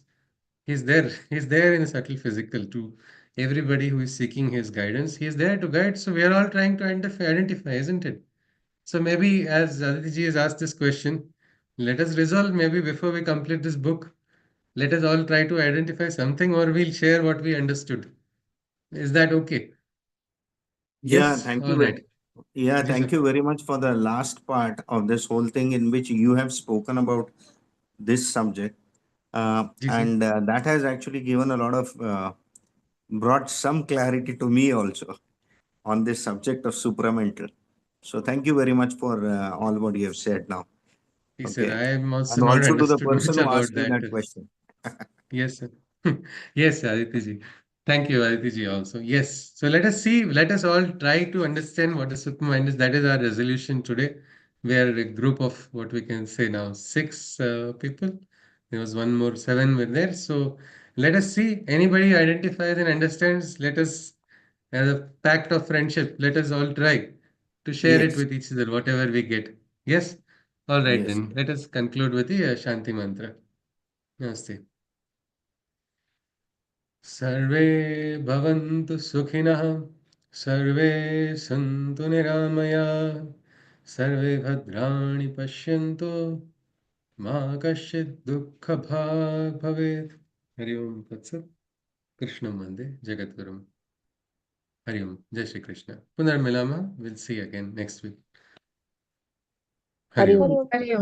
He's there. He's there in a subtle physical to everybody who is seeking his guidance. He's there to guide. So, we are all trying to identify, isn't it? So maybe as Aditi has asked this question, let us resolve maybe before we complete this book. Let us all try to identify something or we'll share what we understood. Is that okay? Yeah, Yes, thank all you. right. Yeah, Yes, thank sir. you very much for the last part of this whole thing in which you have spoken about this subject. Ji, ji. And that has actually given a lot of, brought some clarity to me also on this subject of supramental. So thank you very much for all what you have said now. He said, Okay. I am also And not also to the understood person much who about asked me that. that question. Yes, sir. Yes, Aditi ji. Thank you, Aditi ji, also. Yes. So let us see, let us all try to understand what the supermind is. That is our resolution today. We are a group of what we can say now, six people. There was one more, seven were there. So let us see. Anybody identifies and understands, let us, as a pact of friendship, let us all try to share it Yes. with each other, whatever we get. Yes? All right, Yes. then. Let us conclude with the Shanti mantra. Namaste. सर्वे भवन्तु सुखिनः सर्वे सन्तु निरामयाः सर्वे भद्राणि पश्यन्तु मा कश्चित् दुःखभाग् भवेत् हरि ओम तत्सत् कृष्णं वन्दे जगद्गुरुं हरि ओम जय श्री कृष्ण पुनर्मिलामः will see again next week Hari Hari Om Om. Hare